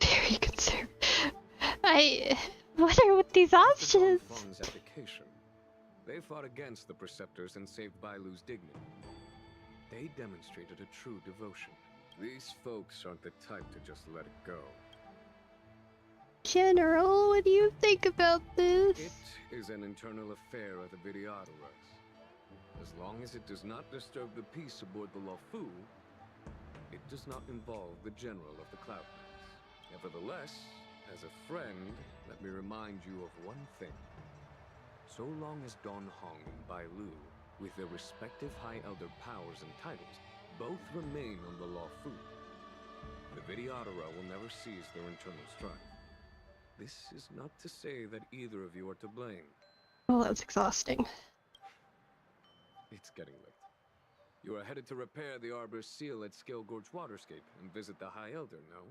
Very concerned. What are with these options? Don Feng's abdication. They fought against the Preceptors and saved Bailu's dignity. They demonstrated a true devotion. These folks aren't the type to just let it go. General, what do you think about this? It is an internal affair of the Videoteras. As long as it does not disturb the peace aboard the Lawful, it does not involve the General of the Cloud Knights. Nevertheless, as a friend, let me remind you of one thing. So long as Don Hong and Bai Lu, with their respective High Elder powers and titles, both remain on the Lawful, the Videotera will never cease their internal strife. This is not to say that either of you are to blame. Oh, that's exhausting. It's getting late. You are headed to repair the Arbor's seal at Scale Gorge Waterscape and visit the High Elder, no?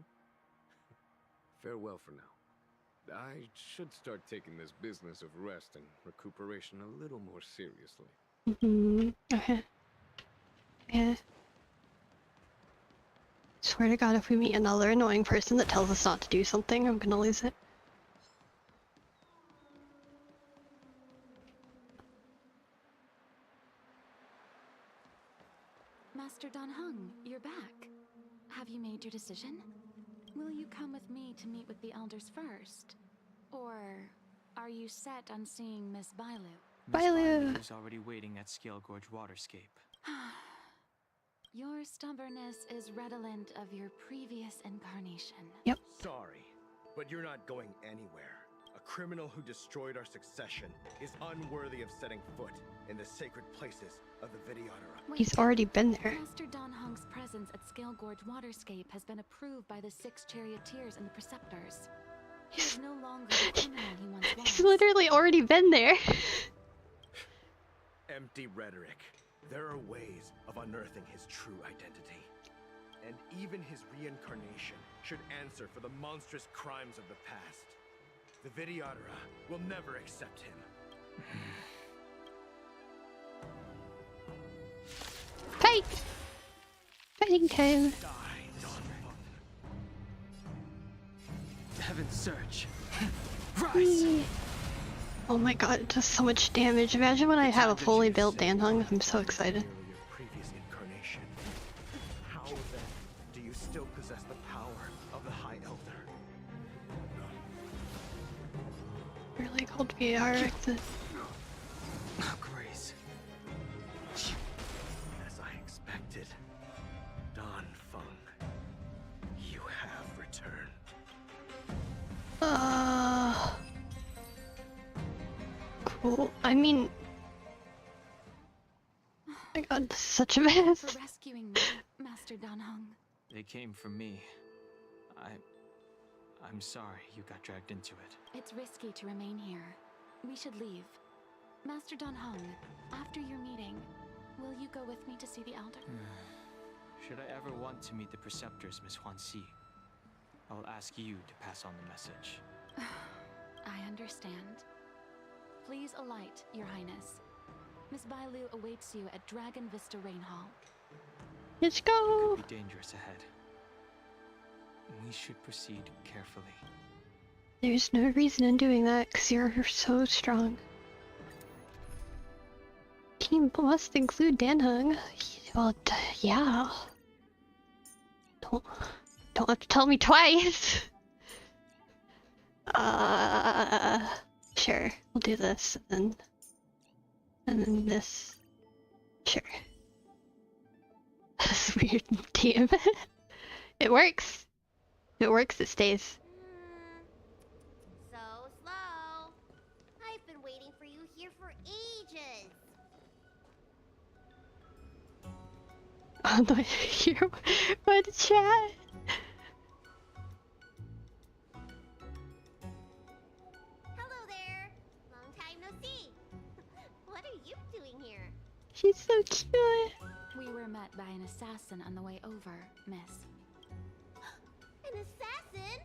Farewell for now. I should start taking this business of rest and recuperation a little more seriously. Okay. Yeah. Swear to God, if we meet another annoying person that tells us not to do something, I'm gonna lose it. Master Don Hung, you're back. Have you made your decision? Will you come with me to meet with the elders first? Or are you set on seeing Miss Bailu? Miss Bailu is already waiting at Scale Gorge Waterscape. Your stubbornness is redolent of your previous incarnation. Yep. Sorry, but you're not going anywhere. A criminal who destroyed our succession is unworthy of setting foot in the sacred places of the Videotera. He's already been there. Master Don Hung's presence at Scale Gorge Waterscape has been approved by the 6 charioteers and the preceptors. He is no longer the criminal he once was. He's literally already been there. Empty rhetoric. There are ways of unearthing his true identity. And even his reincarnation should answer for the monstrous crimes of the past. The Videotera will never accept him. Fight! Fighting time. Heaven's Surge. Rise! Oh my god, it does so much damage. Imagine when I have a fully built Dan Hung. I'm so excited. Previous incarnation. How then do you still possess the power of the High Elder? Really cold VR. Grace. As I expected, Don Feng, you have returned. Cool. I mean, oh my god, this is such a mess. For rescuing me, Master Don Hung. They came for me. I'm sorry you got dragged into it. It's risky to remain here. We should leave. Master Don Hung, after your meeting, will you go with me to see the Elder? Should I ever want to meet the preceptors, Miss Huanxi, I will ask you to pass on the message. I understand. Please alight, Your Highness. Miss Bailu awaits you at Dragon Vista Rain Hall. Let's go! It could be dangerous ahead. We should proceed carefully. There's no reason in doing that, because you're so strong. Team must include Dan Hung. Well, yeah. Don't have to tell me twice! Sure. We'll do this, and then this. Sure. This weird team. It works! If it works, it stays. So slow. I've been waiting for you here for ages. Oh no, here, what a chat! Hello there. Long time no see. What are you doing here? She's so cute. We were met by an assassin on the way over, Miss. An assassin?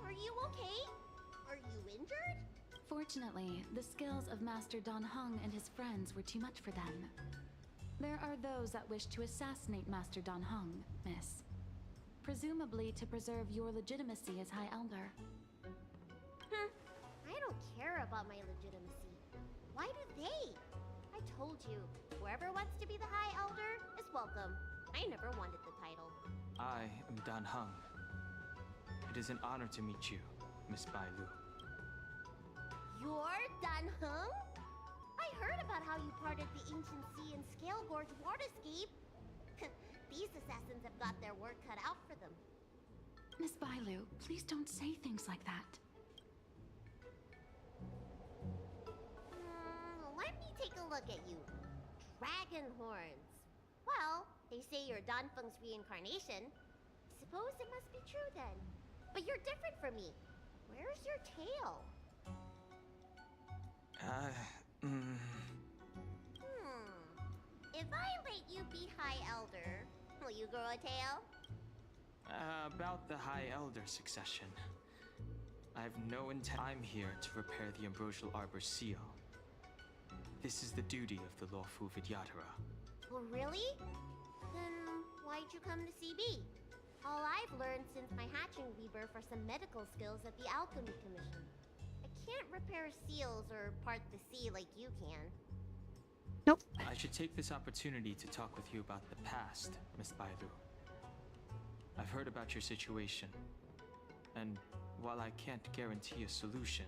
Are you okay? Are you injured? Fortunately, the skills of Master Don Hung and his friends were too much for them. There are those that wish to assassinate Master Don Hung, Miss. Presumably to preserve your legitimacy as High Elder. I don't care about my legitimacy. Why do they? I told you, whoever wants to be the High Elder is welcome. I never wanted the title. I am Dan Heng. It is an honor to meet you, Miss Bai Lu. You're Dan Heng? I heard about how you parted the ancient sea and Scale Gorge waterscape. These assassins have got their work cut out for them. Miss Bailu, please don't say things like that. Let me take a look at you. Dragon horns. Well, they say you're Dan Feng's reincarnation. Suppose it must be true then. But you're different from me. Where's your tail? If I let you be High Elder, will you grow a tail? About the High Elder succession. I have no intent. I'm here to repair the Ambrosial Arbor seal. This is the duty of the lawful Vidyadhara. Oh, really? Then why'd you come to CB? All I've learned since my hatching rebirth are some medical skills at the Alchemy Commission. I can't repair seals or part the sea like you can. Nope. I should take this opportunity to talk with you about the past, Miss Bailu. I've heard about your situation, and while I can't guarantee a solution,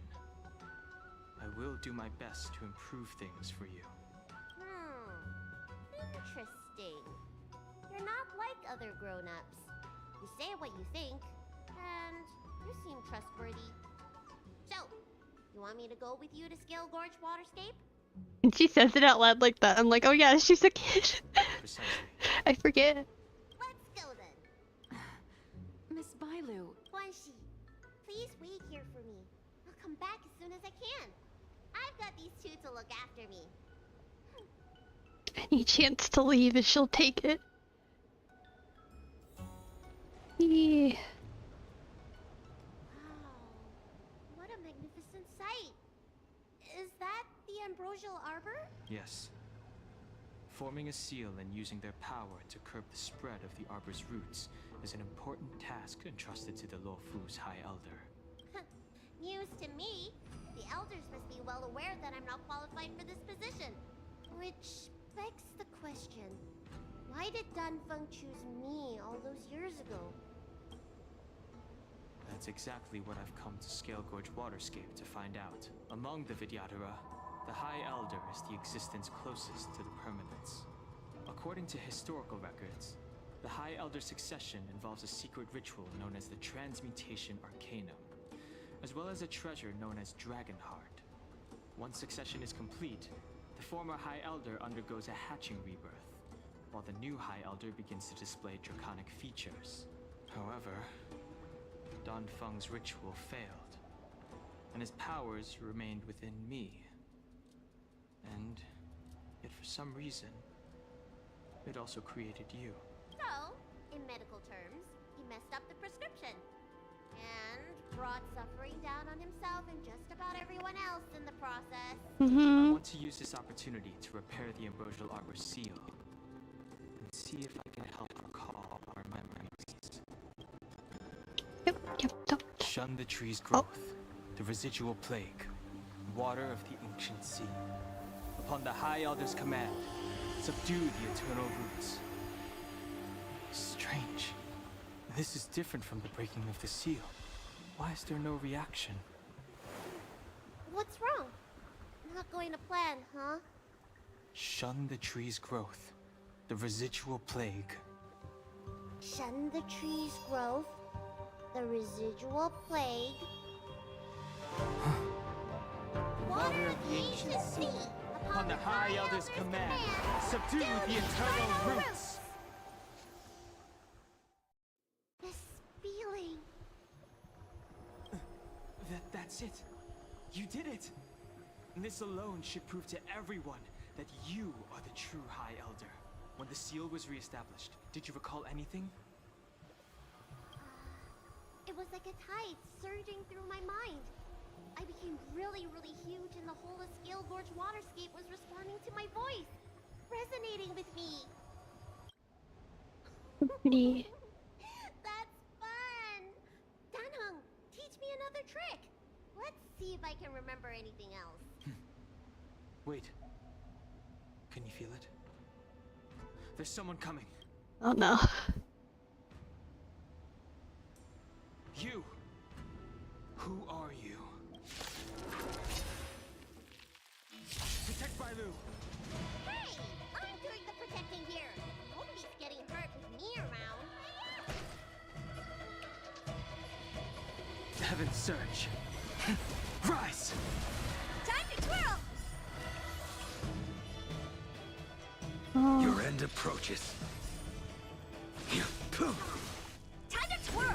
I will do my best to improve things for you. Interesting. You're not like other grown-ups. You say what you think, and you seem trustworthy. So, you want me to go with you to Scale Gorge Waterscape? And she says it out loud like that. I'm like, oh yeah, she's a kid. I forget. Let's go then. Miss Bailu. Guanxi, please wait here for me. I'll come back as soon as I can. I've got these two to look after me. Any chance to leave, she'll take it. Yeah. Wow, what a magnificent sight. Is that the Ambrosial Arbor? Yes. Forming a seal and using their power to curb the spread of the Arbor's roots is an important task entrusted to the Lo Fu's High Elder. News to me. The elders must be well aware that I'm not qualified for this position. Which begs the question, why did Dan Feng choose me all those years ago? That's exactly what I've come to Scale Gorge Waterscape to find out. Among the Vidyadhara, the High Elder is the existence closest to the permanence. According to historical records, the High Elder succession involves a secret ritual known as the Transmutation Arcanum, as well as a treasure known as Dragonheart. Once succession is complete, the former High Elder undergoes a hatching rebirth, while the new High Elder begins to display draconic features. However, Dan Feng's ritual failed, and his powers remained within me. And yet for some reason, it also created you. So, in medical terms, he messed up the prescription. And brought suffering down on himself and just about everyone else in the process. I want to use this opportunity to repair the Ambrosial Arbor seal, and see if I can help recall our memories. Yep. Shun the tree's growth, the residual plague, water of the ancient sea. Upon the High Elder's command, subdue the eternal roots. Strange. This is different from the breaking of the seal. Why is there no reaction? What's wrong? Not going to plan, huh? Shun the tree's growth, the residual plague. Shun the tree's growth, the residual plague. Water of the ancient sea, upon the High Elder's command, subdue the eternal roots. This feeling. That's it. You did it. And this alone should prove to everyone that you are the true High Elder. When the seal was reestablished, did you recall anything? It was like a tide surging through my mind. I became really, really huge, and the whole of Scale Gorge Waterscape was responding to my voice, resonating with me. Pretty. That's fun! Dan Heng, teach me another trick. Let's see if I can remember anything else. Wait. Can you feel it? There's someone coming. Oh no. You! Who are you? Protect Bailu! Hey! I'm doing the protecting here! Nobody's getting hurt with me around. Heaven's Surge! Rise! Time to twirl! Oh. Your end approaches. Time to twirl!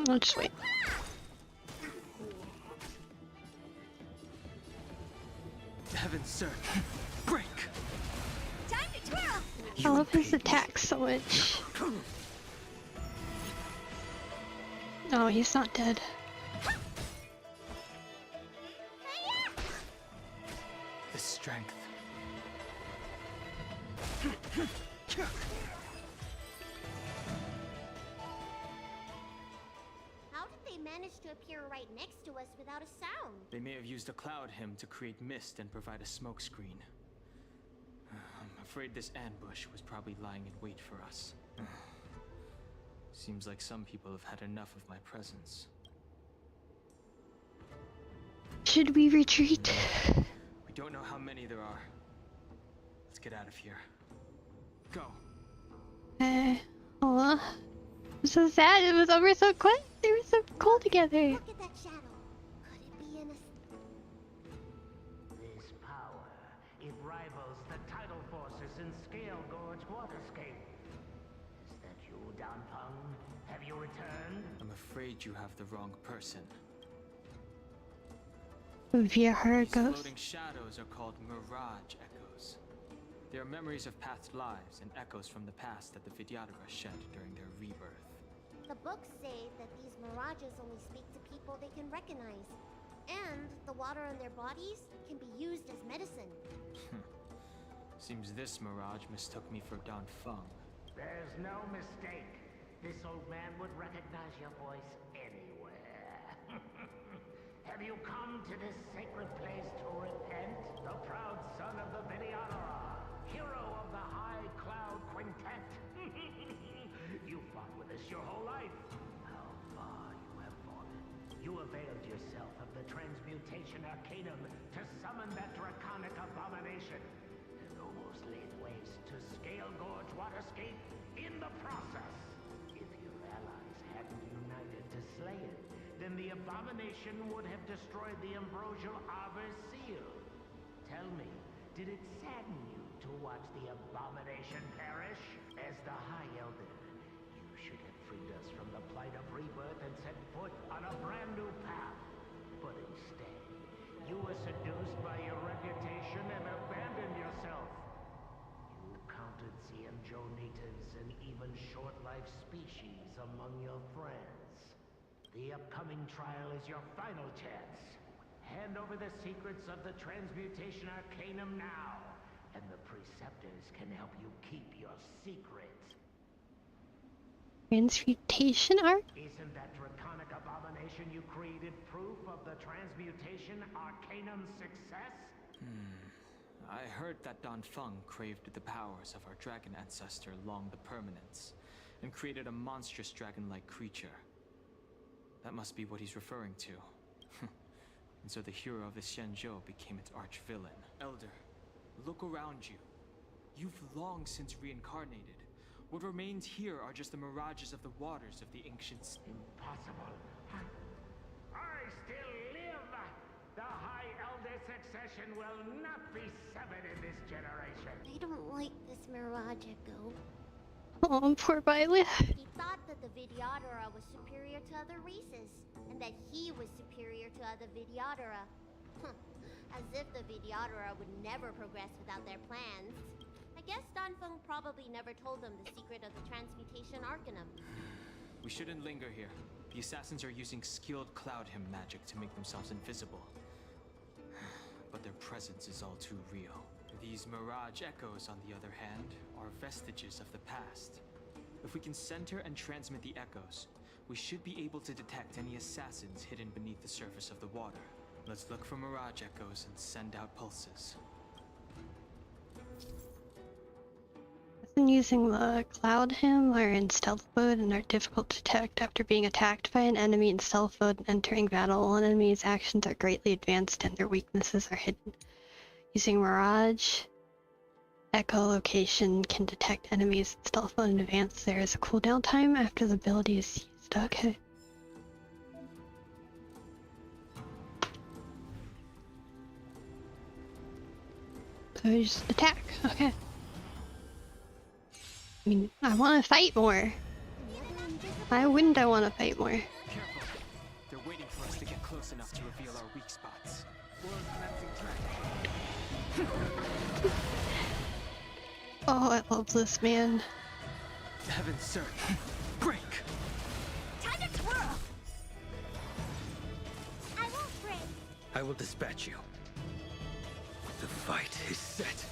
I'll just wait. Heaven's Surge! Break! Time to twirl! I love his attack so much. Oh, he's not dead. The strength. How did they manage to appear right next to us without a sound? They may have used a cloud hymn to create mist and provide a smoke screen. I'm afraid this ambush was probably lying in wait for us. Seems like some people have had enough of my presence. Should we retreat? We don't know how many there are. Let's get out of here. Go. Aw. I'm so sad. It was over so quick. They were so cool together. Look at that shadow. Could it be in a... This power, it rivals the tidal forces in Scale Gorge Waterscape. Is that you, Danfeng? Have you returned? I'm afraid you have the wrong person. Via her These ghost. floating shadows are called mirage echoes. They are memories of past lives and echoes from the past that the Vidyadhara shed during their rebirth. The books say that these mirages only speak to people they can recognize. And the water on their bodies can be used as medicine. Seems this mirage mistook me for Danfeng. There's no mistake. This old man would recognize your voice anywhere. Have you come to this sacred place to repent? The proud son of the Vidyadhara, hero of the High Cloud Quintet. You fought with us your whole life. How far you have fallen. You availed yourself of the transmutation arcanum to summon that draconic abomination, and almost laid waste to Scale Gorge Waterscape in the process. If your allies hadn't united to slay it, then the abomination would have destroyed the ambrosial Arbor's seal. Tell me, did it sadden you to watch the abomination perish? As the High Elder, you should have freed us from the plight of rebirth and set foot on a brand new path. But instead, you were seduced by your reputation and abandoned yourself. You counted Xianzhou natives and even short-life species among your friends. The upcoming trial is your final chance. Hand over the secrets of the transmutation arcanum now, and the preceptors can help you keep your secret. Transmutation art? Isn't that draconic abomination you created proof of the transmutation arcanum's success? I heard that Danfeng craved the powers of our dragon ancestor Long the Permanence, and created a monstrous dragon-like creature. That must be what he's referring to. And so the hero of the Xianzhou became its arch-villain. Elder, look around you. You've long since reincarnated. What remains here are just the mirages of the waters of the ancients. Impossible. I still live! The High Elder succession will not be severed in this generation. I don't like this mirage echo. Oh, poor Violet. He thought that the Vidyadhara was superior to other races, and that he was superior to other Vidyadhara. As if the Vidyadhara would never progress without their plans. I guess Danfeng probably never told them the secret of the transmutation arcanum. We shouldn't linger here. The assassins are using skilled cloud hymn magic to make themselves invisible. But their presence is all too real. These mirage echoes, on the other hand, are vestiges of the past. If we can center and transmit the echoes, we we should be able to detect any assassins hidden beneath the surface of the water. Let's look for mirage echoes and send out pulses. Been using the cloud hymn are in stealth mode and are difficult to detect after being attacked by an enemy in stealth mode and entering battle. All enemies' actions are greatly advanced and their weaknesses are hidden. Using mirage echolocation can detect enemies in stealth mode in advance. There is a cooldown time after the ability is used. Okay. So we just attack. Okay. I mean, I want to fight more. Why wouldn't I want to fight more? Careful. They're waiting for us to get close enough to reveal our weak spots. Oh, I love this man. Heaven search. Break. Time to twirl. I won't break. I will dispatch you. The fight is set.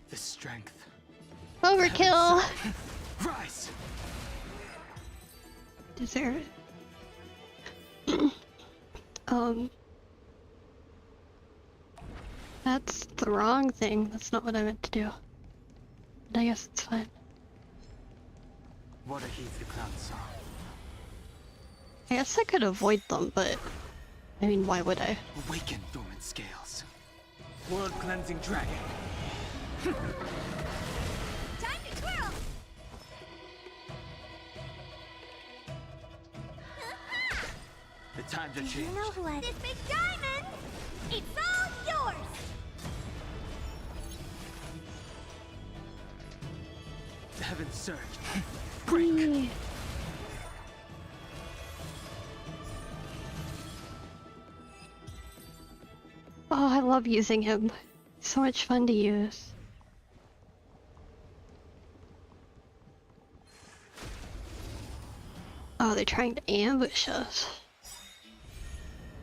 The strength. Overkill. Rise. Deserve it. That's the wrong thing. That's not what I meant to do. But I guess it's fine. Water heeds the cloud song. I guess I could avoid them, but I mean, why would I? Awaken dormant scales. World cleansing dragon. Time to twirl. The times are changed. You know what? This big diamond. It's all yours. The heavens surge. Break. Oh, I love using him. So much fun to use. Oh, they're trying to ambush us.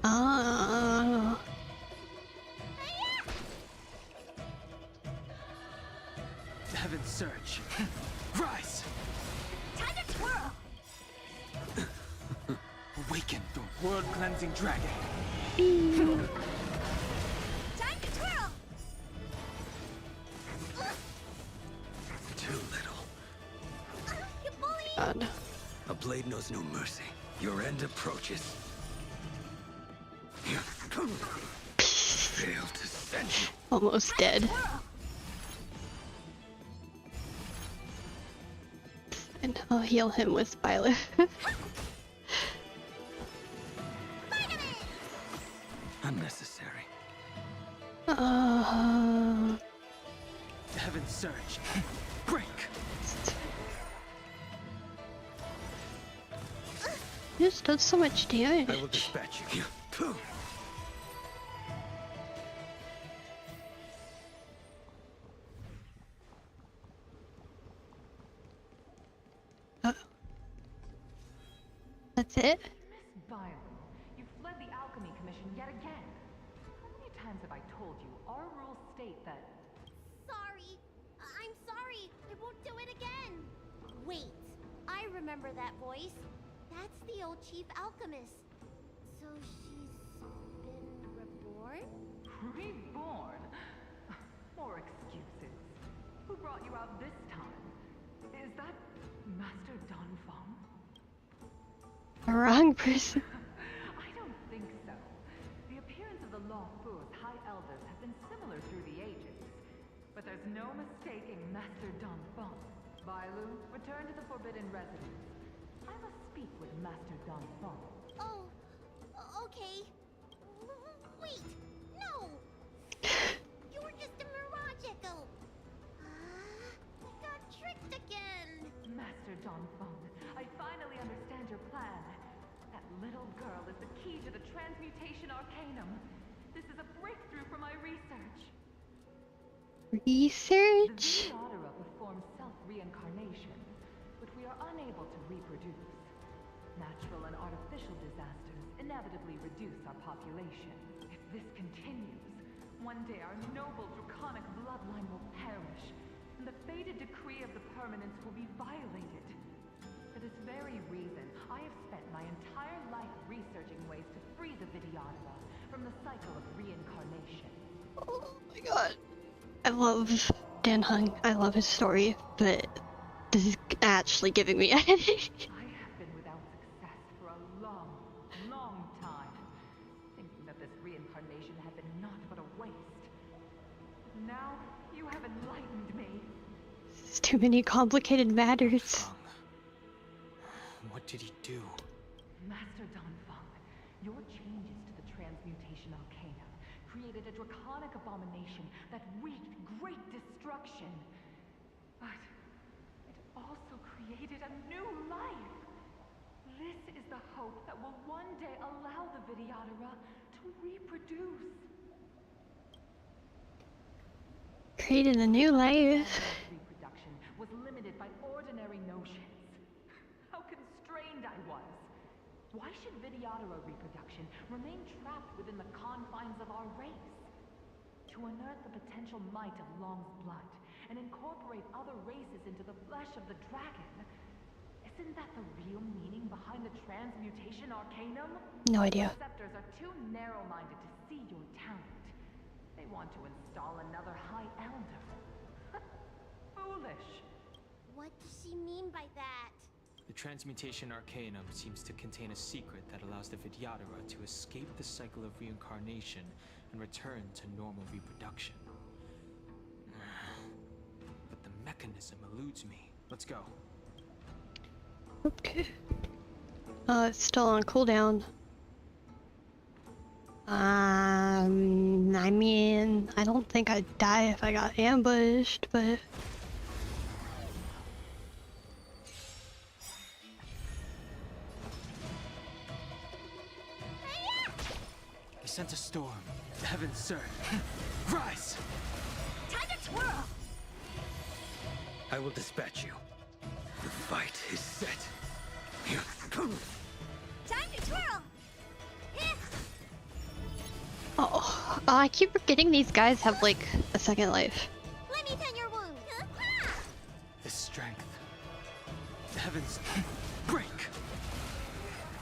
Oh. The heavens surge. Rise. Time to twirl. Awaken the world cleansing dragon. Time to twirl. Too little. You bully. God. A blade knows no mercy. Your end approaches. Failed to send you. Almost dead. And I'll heal him with Violet. Unnecessary. The heavens surge. Break. He just does so much damage. I will dispatch you. That's it? Miss Byron, you've fled the Alchemy Commission yet again. How many times have I told you our rules state that... Sorry. I'm sorry. I won't do it again. Wait. I remember that voice. That's the old chief alchemist. So she's been reborn? Reborn? More excuses. Who brought you out this time? Is that Master Don Fong? The wrong person. I don't think so. The appearance of the Law Fu's High Elders have been similar through the ages. But there's no mistaking Master Don Fong. Bailu, return to the Forbidden Residence. I must speak with Master Don Fong. Oh, okay. Wait, no! You were just a mirage echo. I got tricked again. Master Don Fong, I finally understand your plan. That little girl is the key to the transmutation arcanum. This is a breakthrough for my research. Research? The Viadora performs self-reincarnation, but we are unable to reproduce. Natural and artificial disasters inevitably reduce our population. If this continues, One day our noble draconic bloodline will perish, and the fated decree of the permanence will be violated. For this very reason, I have spent my entire life researching ways to free the Vidyadhara from the cycle of reincarnation. Oh my god. I love Dan Hung. I love his story, but this is actually giving me a headache. I have been without success for a long, long time, thinking that this reincarnation had been naught but a waste. Now, you have enlightened me. There's too many complicated matters. What did he do? Master Donfeng, your changes to the transmutation arcana created a draconic abomination that wreaked great destruction. But it also created a new life. This is the hope that will one day allow the Vidyadhara to reproduce. Created a new life. Reproduction was limited by ordinary notions. How constrained I was. Why should Vidyadhara reproduction remain trapped within the confines of our race? To unearth the potential might of Long's blood and incorporate other races into the flesh of the dragon. Isn't that the real meaning behind the transmutation arcanum? No idea. Receptors are too narrow-minded to see your talent. They want to install another High Elder. Foolish. What does she mean by that? The transmutation arcanum seems to contain a secret that allows the Vidyadhara to escape the cycle of reincarnation and return to normal reproduction. But the mechanism eludes me. Let's go. Okay. It's still on cooldown. I mean, I don't think I'd die if I got ambushed, but... He sent a storm. The heavens surge. Rise! Time to twirl! I will dispatch you. The fight is set. Time to twirl! Oh, I keep forgetting these guys have like a second life. Let me tend your wound. This strength. The heavens break.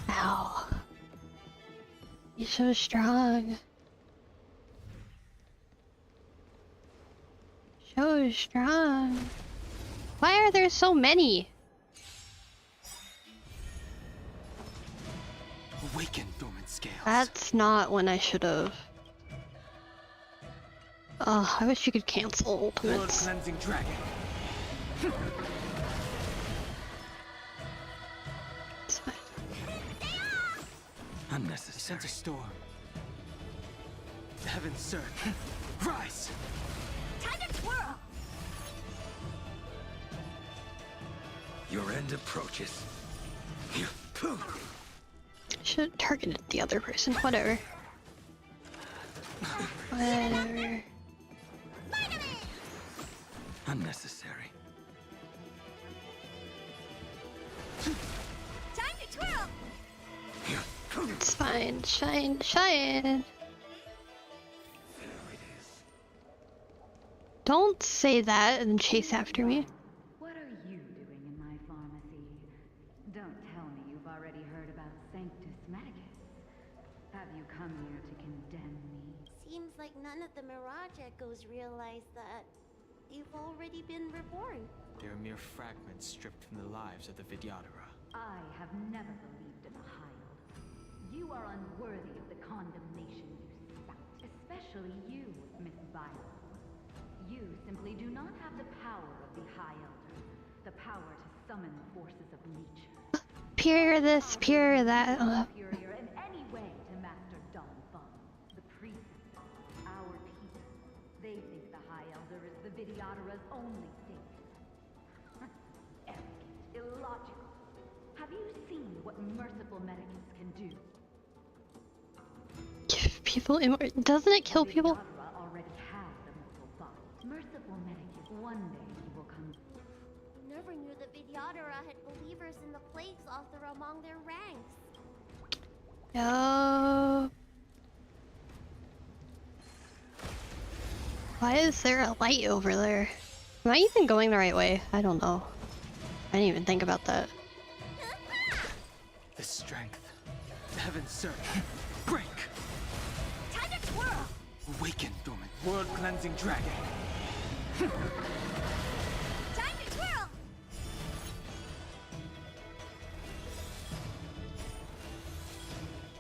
Ow. You're so strong. So strong. Why are there so many? Awaken, dormant scales. That's not when I should have. I wish you could cancel ultimates. Blood-cleansing dragon. It's fine. Unnecessary. He sent a storm. The heavens surge. Rise! Time to twirl! Your end approaches. Should have targeted the other person. Whatever. Whatever. Unnecessary. Time to twirl! It's fine. Shine, shine. Don't say that and chase after me. What are you doing in my pharmacy? Don't tell me you've already heard about Sanctus Medicus. Have you come here to condemn me? Seems like none of the Mirage Echoes realize that you've already been reborn. They are mere fragments stripped from the lives of the Vidyadhara. I have never believed in the High Elder. You are unworthy of the condemnation you spout. Especially you, Miss Viola. You simply do not have the power of the High Elder. The power to summon the forces of nature. Peer this, peer that. Superior in any way to Master Donfeng. The priests, our people. They think the High Elder is the Vidyadhara's only savior. Arrogant, illogical. Have you seen what merciful Medicus can do? Give people doesn't it kill people? Vidyadhara already has a mortal body. Merciful Medicus, one day he will come. Never knew the Vidyadhara had believers in the Plagues Author among their ranks. No. Why is there a light over there? Am I even going the right way? I don't know. I didn't even think about that. The strength. The heavens surge. Break! Time to twirl! Awaken, dormant world-cleansing dragon. Time to twirl!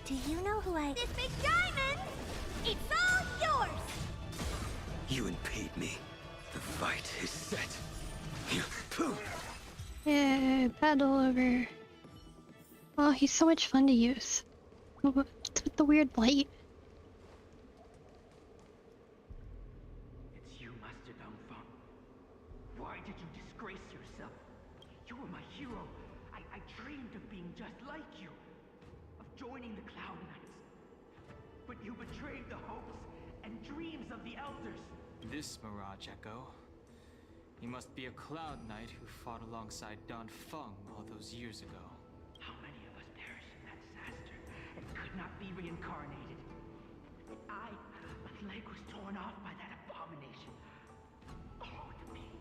Do you know who I... This big diamond! It's all yours! You impede me. The fight is set. Yeah, battle over. Oh, he's so much fun to use. What's with the weird light? It's you, Master Dongfang. Why did you disgrace yourself? You were my hero. I dreamed of being just like you. Of joining the Cloud Knights. But you betrayed the hopes and dreams of the Elders. This Mirage Echo. He must be a Cloud Knight who fought alongside Don Feng all those years ago. How many of us perished in that disaster and could not be reincarnated? My leg was torn off by that abomination. Oh, the pain.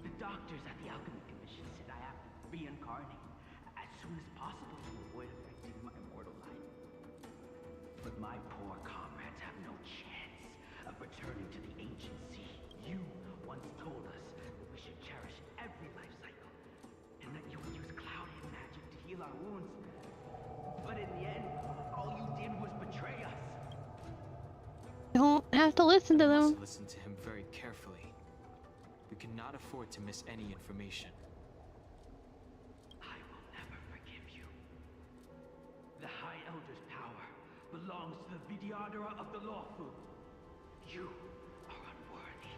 The doctors at the Alchemy Commission said I have to reincarnate as soon as possible to avoid affecting my immortal life. But my poor comrades have no chance of returning to the ancient sea. You once told us that we should cherish every life cycle, and that you would use cloud-hid magic to heal our wounds. But in the end, all you did was betray us. Don't have to listen to We them. must listen to him very carefully. We cannot afford to miss any information. I will never forgive you. The High Elder's power belongs to the Vidyadhara of the Lawful. You are unworthy.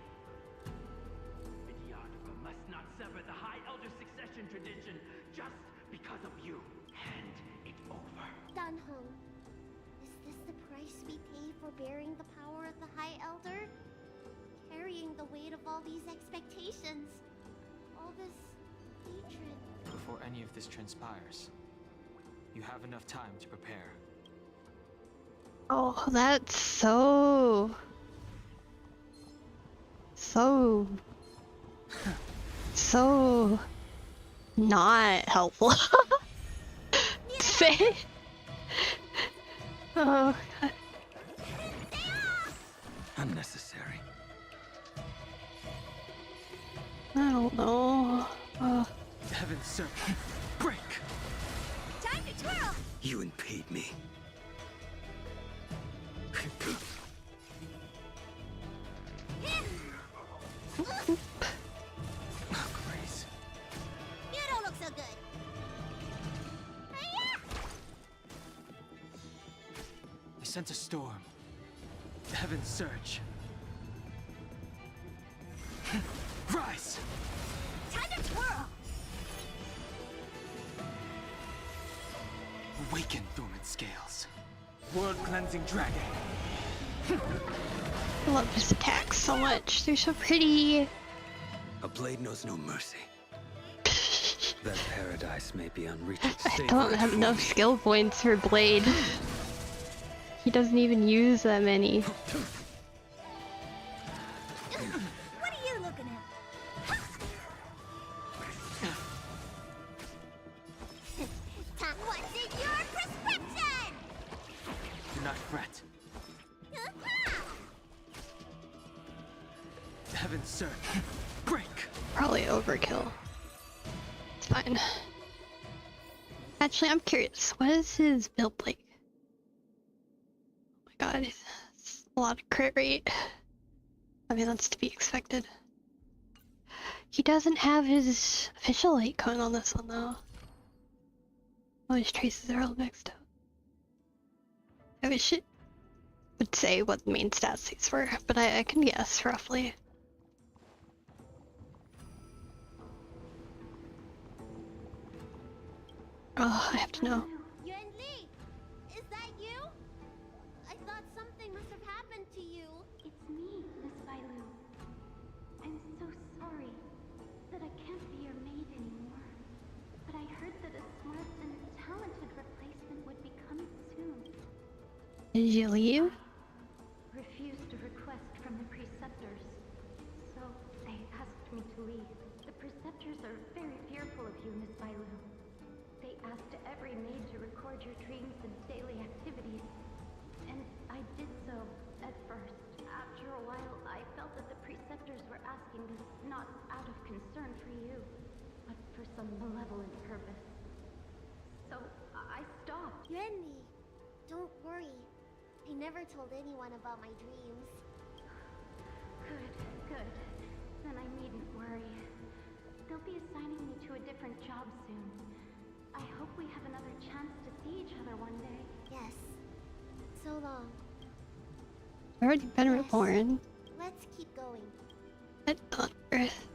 Vidyadhara must not sever the High Elder's succession tradition just because of you. Hand it over. Dunhung, is this the price we pay for bearing the power of the High Elder? Carrying the weight of all these expectations. All this hatred. Before any of this transpires, you have enough time to prepare. Oh, that's so not helpful. Say. Oh God. Unnecessary. I don't know. Heaven surge. Break! Time to twirl! You impede me. Grace. You don't look so good. I sent a storm. The heavens surge. Rise! Time to twirl! Awaken, dormant scales. World-cleansing dragon. I love his attacks so much. They're so pretty. A blade knows no mercy. That paradise may be unreachable. I don't have enough skill points for Blade. He doesn't even use that many. What are you looking at? What's in your prescription? Do not fret. The heavens surge. Break! Probably overkill. It's fine. Actually, I'm curious. What is his build like? Oh my god, it's a lot of crit rate. I mean, that's to be expected. He doesn't have his official light cone on this one though. All his traces are all mixed up. I wish it would say what the main stats these were, but I can guess roughly. Oh, I have to know. Yuan Li, is that you? I thought something must have happened to you. It's me, Miss Bailu. I'm so sorry that I can't be your maid anymore. But I heard that a smart and talented replacement would be coming soon. Did you leave? refused a request from the preceptors, so they asked me to leave. The preceptors are very fearful of you, Miss Bailu. They asked every maid to record your dreams and daily activities, and I did so at first. After a while, I felt that the preceptors were asking this not out of concern for you, but for some malevolent purpose. So I stopped. Yuanli, don't worry. I never told anyone about my dreams. Good. Then I needn't worry. They'll be assigning me to a different job soon. I hope we have another chance to see each other one day. Yes. So long. Already been reborn. Let's keep going. What on earth?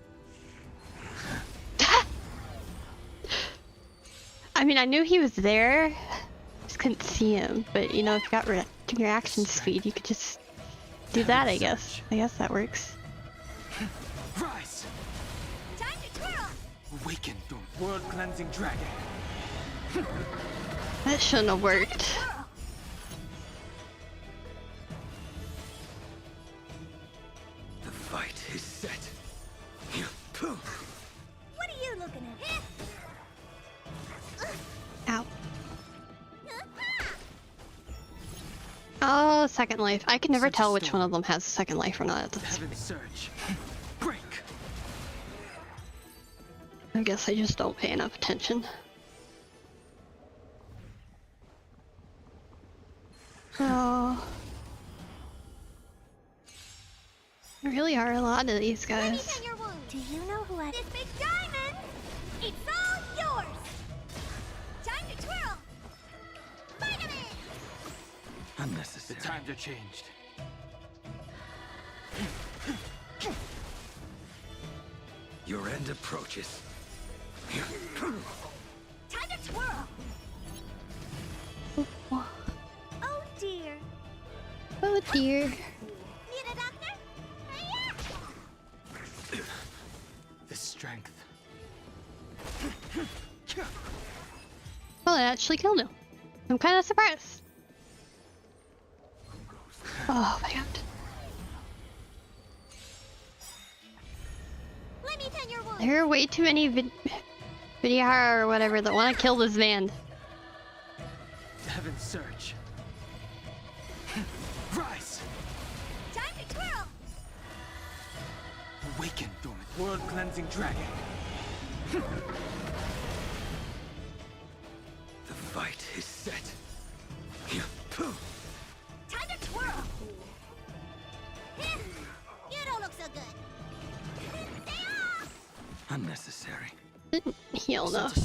I mean, I knew he was there. Just couldn't see him. But you know, if you got reaction speed, you could just do that. I guess. I guess that works. Rise! Time to twirl! Awaken the world-cleansing dragon! That shouldn't have worked. The fight is set. What are you looking at? Ow. Oh, second life. I can never tell which one of them has a second life or not. Heaven surge. Break. I guess I just don't pay enough attention. Oh. There really are a lot of these guys. Do you know who this big diamond? It's all yours! Time to twirl! Vitamin! Unnecessary. The times are changed. Your end approaches. Time to twirl! Oh dear. Oh dear. Need a doctor? The strength. Well, it actually killed him. I'm kind of surprised. Oh my god. Let me tend your wound. There are way too many video or whatever that want to kill this man. Heaven surge. Rise! Time to twirl! Awaken, dormant world-cleansing dragon. The fight is set. Time to twirl! You don't look so good. Stay off! Unnecessary. Didn't heal enough.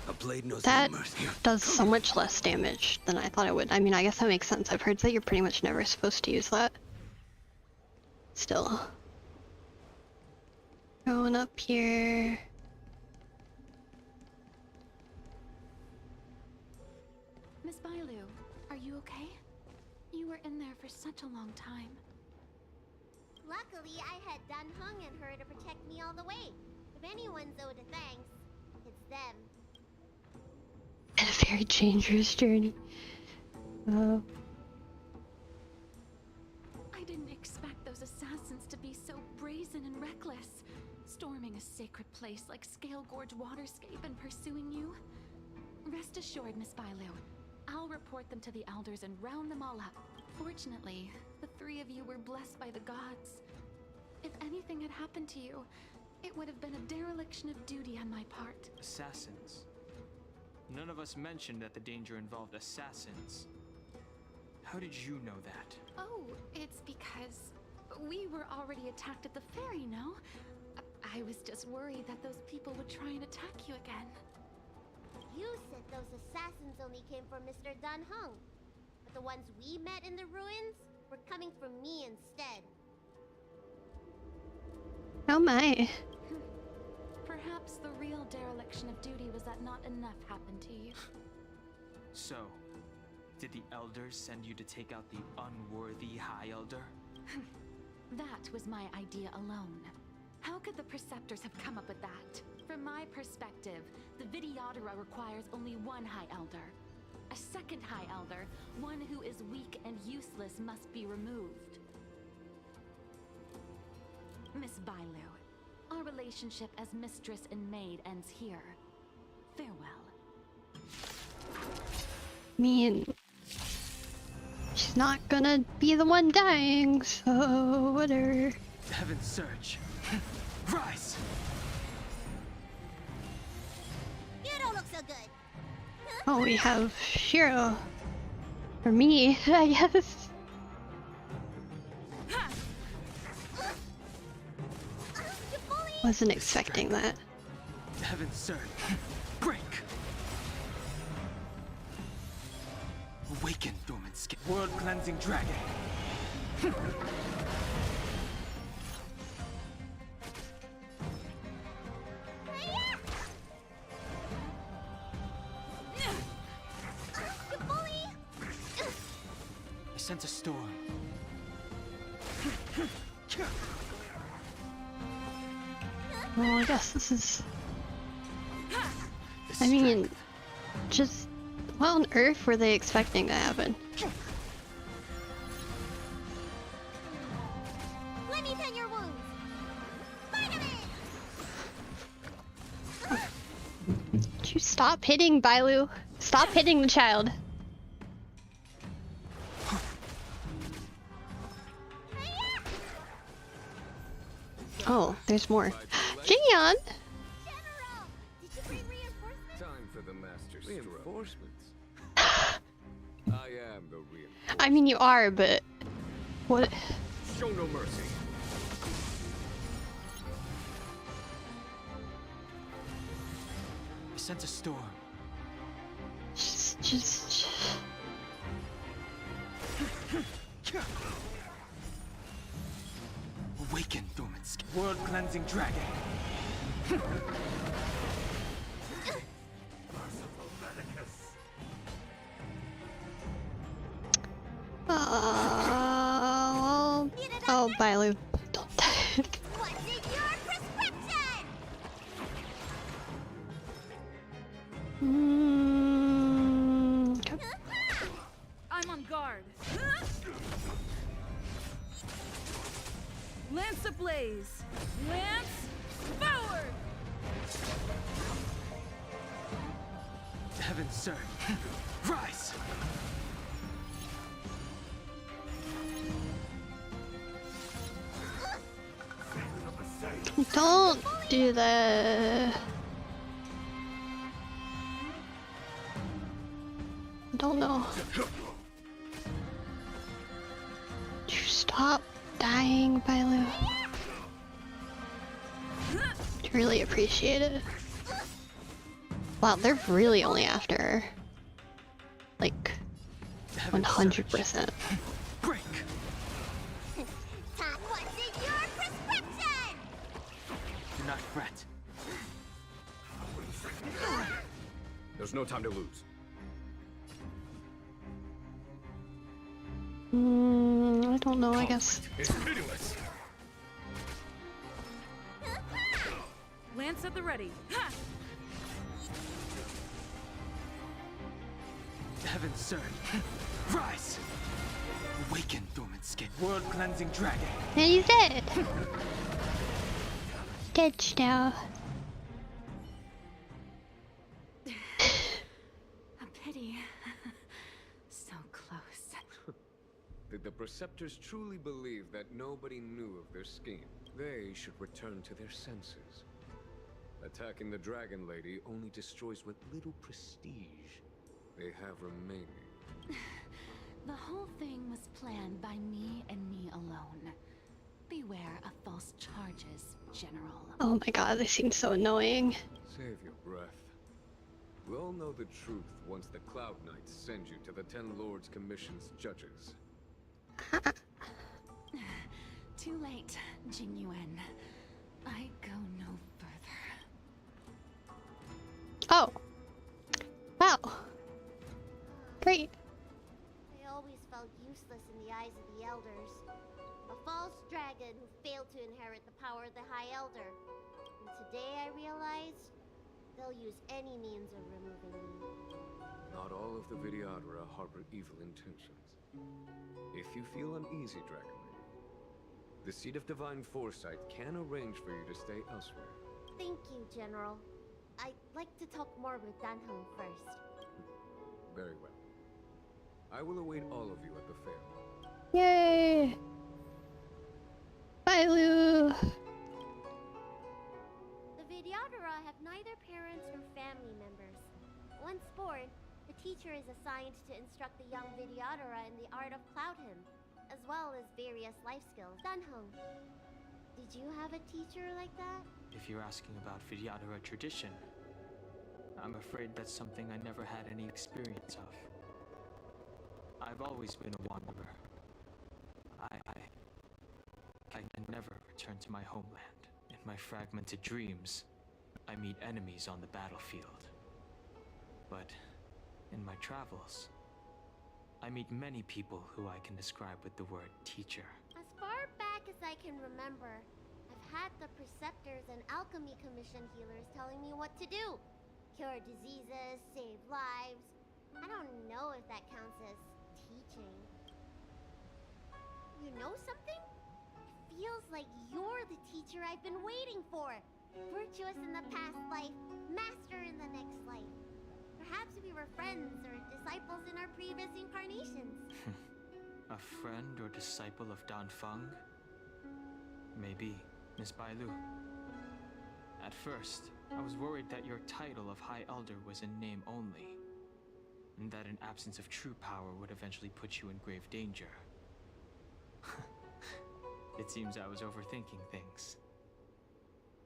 A blade knows That no mercy. does so much less damage than I thought it would. I mean, I guess that makes sense. I've heard that you're pretty much never supposed to use that. Still. Going up here. Miss Bailu, are you okay? You were in there for such a long time. Luckily, I had Dan Heng and her to protect me all the way. If anyone's owed a thanks, it's them. And a very dangerous journey. I didn't expect those assassins to be so brazen and reckless, storming a sacred place like Scale Gorge Waterscape and pursuing you. Rest assured, Miss Bailu, I'll report them to the elders and round them all up. Fortunately, the three of you were blessed by the gods. If anything had happened to you, it would have been a dereliction of duty on my part. Assassins. None of us mentioned that the danger involved assassins. How did you know that? Oh, it's because we were already attacked at the ferry, no? I was just worried that those people would try and attack you again. You said those assassins only came from Mr. Dan Heng, but the ones we met in the ruins were coming from me instead. Oh my. Perhaps the real dereliction of duty was that not enough happened to you. So, did the elders send you to take out the unworthy High Elder? That was my idea alone. How could the Preceptors have come up with that? From my perspective, the Videodora requires only one High Elder. A second High Elder, one who is weak and useless, must be removed. Miss Bailu, our relationship as mistress and maid ends here. Farewell. I mean, she's not gonna be the one dying, so whatever. Heaven's surge. Rise! You don't look so good. Oh, we have Shiro. Or me, I guess. Wasn't expecting that. Heaven's surge. Break! Awaken, dormant skin. World cleansing dragon. I sense a storm. Well, I guess this is... I mean, just... what on earth were they expecting to happen? Let me tend your wounds. Would you stop hitting Bailu? Stop hitting the child. Oh, there's more. Jinyan! Time for the master's reinforcements. I am the reinforcement. I mean, you are, but... what? Show no mercy. I sense a storm. Just... Awaken, dormant skin. World cleansing dragon. well... oh, Bailu. Don't die. What's in your prescription? Okay. I'm on guard. Lance ablaze! Lance forward! Heaven's surge. Rise! Don't do that. I don't know. You stop dying, Bailu. Really appreciate it. Wow, they're really only after her. Like, 100%. Break! What's in your prescription? Do not fret. There's no time to lose. I don't know, I guess. It's pitiless. Lance at the ready. Ha! Heaven's surge. Rise! Awaken, dormant skin. World cleansing dragon. And he's dead. Dead now. A pity. So close. Did the Preceptors truly believe that nobody knew of their scheme? They should return to their senses. Attacking the Dragon Lady only destroys what little prestige they have remaining. The whole thing was planned by me and me alone. Beware of false charges, General. Oh my god, they seem so annoying. Save your breath. We'll know the truth once the Cloud Knights send you to the Ten Lords Commission's judges. Too late, Jingyuan. I go no further. Oh. Wow. Great. I always felt useless in the eyes of the elders. A false dragon who failed to inherit the power of the High Elder. And today I realized they'll use any means of removing me. Not all of the Videodora harbor evil intentions. If you feel uneasy, Dragon Lady, the Seat of Divine Foresight can arrange for you to stay elsewhere. Thank you, General. I'd like to talk more with Danheng first. Very well. I will await all of you at the fair. Yay! Bye, Lou! The Videodora have neither parents nor family members. Once born, the teacher is assigned to instruct the young Videodora in the art of Cloud Hymn, as well as various life skills. Danheng, did you have a teacher like that? If you're asking about Videodora tradition, I'm afraid that's something I never had any experience of. I've always been a wanderer. I can never return to my homeland. In my fragmented dreams, I meet enemies on the battlefield. But in my travels, I meet many people who I can describe with the word teacher. As far back as I can remember, I've had the Preceptors and Alchemy Commission healers telling me what to do. Cure diseases, save lives. I don't know if that counts as teaching. You know something? It feels like you're the teacher I've been waiting for. Virtuous in the past life, master in the next life. Perhaps we were friends or disciples in our previous incarnations. A friend or disciple of Danfeng? Maybe, Miss Bailu. At first, I was worried that your title of High Elder was in name only, and that an absence of true power would eventually put you in grave danger. It seems I was overthinking things.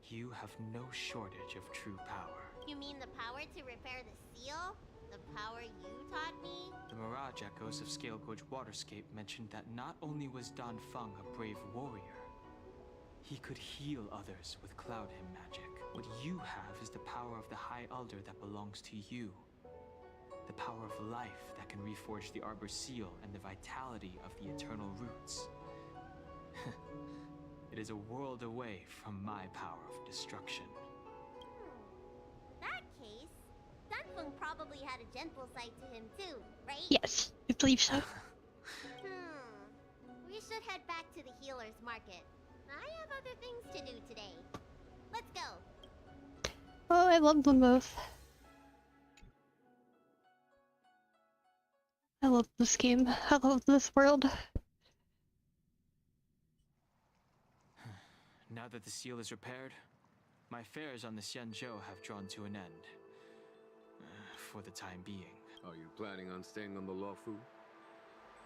You have no shortage of true power. You mean the power to repair the seal? The power you taught me? The Mirage Echoes of Scale Gorge Waterscape mentioned that not only was Danfeng a brave warrior, he could heal others with Cloud Hymn magic. What you have is the power of the High Elder that belongs to you. The power of life that can reforge the Arbor Seal and the vitality of the Eternal Roots. It is a world away from my power of destruction. In that case, Danfeng probably had a gentle side to him too, right? Yes, I believe so. We should head back to the healer's market. I have other things to do today. Let's go. Oh, I love them both. I love this game. I love this world. Now that the seal is repaired, my affairs on the Xianzhou have drawn to an end. For the time being. Are you planning on staying on the Lawfu?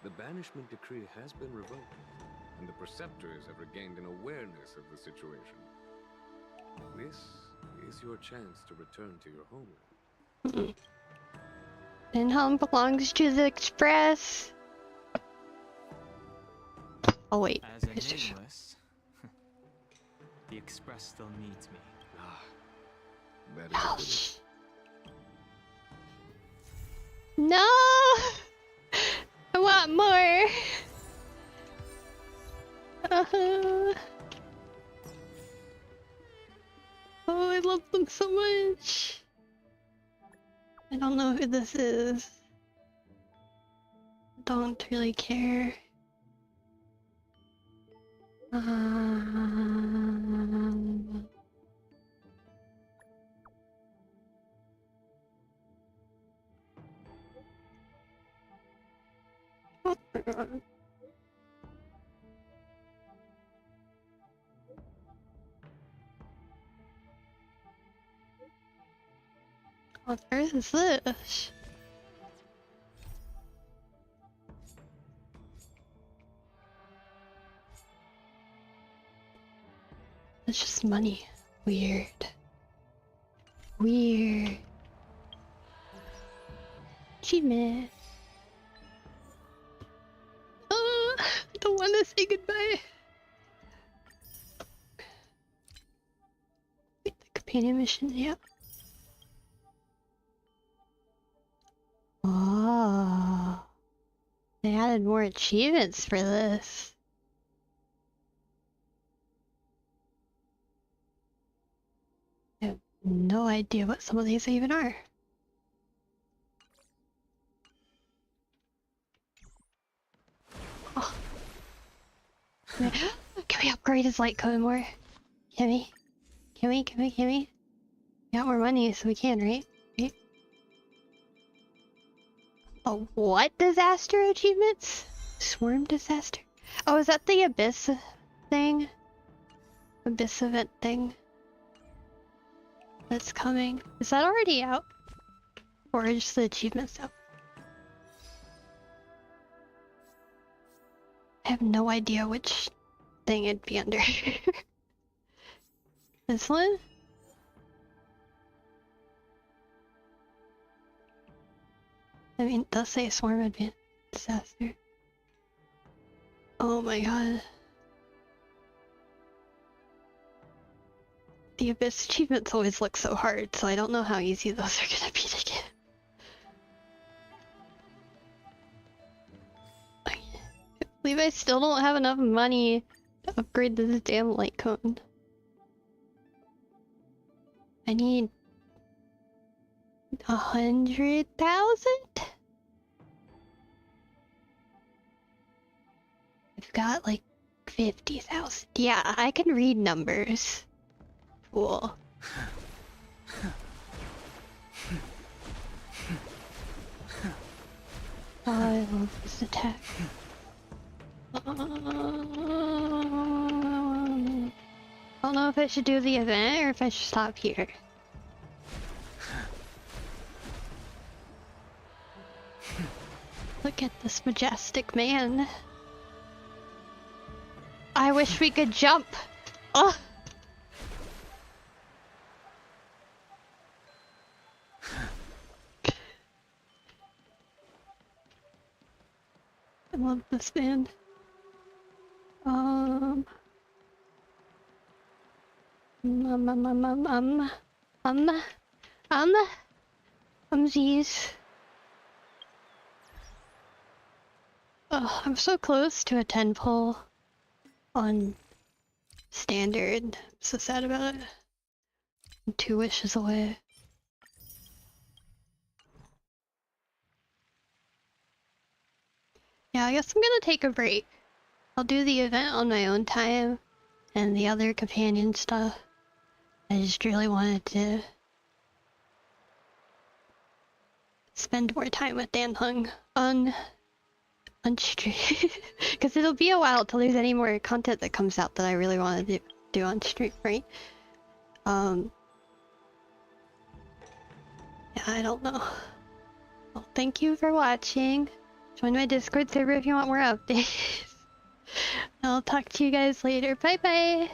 The banishment decree has been revoked, and the Preceptors have regained an awareness of the situation. This is your chance to return to your homeland. And home belongs to the Express. Oh wait. As a nameless, the Express still needs me. That is No! I want more! Oh, I love them so much! I don't know who this is. Don't really care. What on earth is this? It's just money. Weird. Weird. Achievement. Oh, I don't want to say goodbye. Wait, the companion mission, yeah. Oh, they added more achievements for this. I have no idea what some of these even are. Can we upgrade his light code more? Can we? Can we? Can we? Can we? We got more money, so we can, right? Right? Oh, what disaster achievements? Swarm disaster? Oh, is that the Abyss thing? Abyss event thing? That's coming. Is that already out? Or just the achievements out? I have no idea which thing it'd be under. This one? I mean, it does say Swarm Advanced Disaster. Oh my god. The Abyss achievements always look so hard, so I don't know how easy those are gonna be to get. I believe I still don't have enough money to upgrade this damn light cone. I need 100,000? I've got like 50,000. Yeah, I can read numbers. Cool. Oh, I love this attack. I don't know if I should do the event or if I should stop here. Look at this majestic man. I wish we could jump. Oh. I love this man. Geez. Oh, I'm so close to a 10 pull on standard. I'm so sad about it. I'm 2 wishes away. Yeah, I guess I'm gonna take a break. I'll do the event on my own time and the other companion stuff. I just really wanted to spend more time with Dan Hung on stream. Because it'll be a while till there's any more content that comes out that I really want to do on stream, right? Yeah, I don't know. Well, thank you for watching. Join my Discord server if you want more updates. I'll talk to you guys later. Bye bye!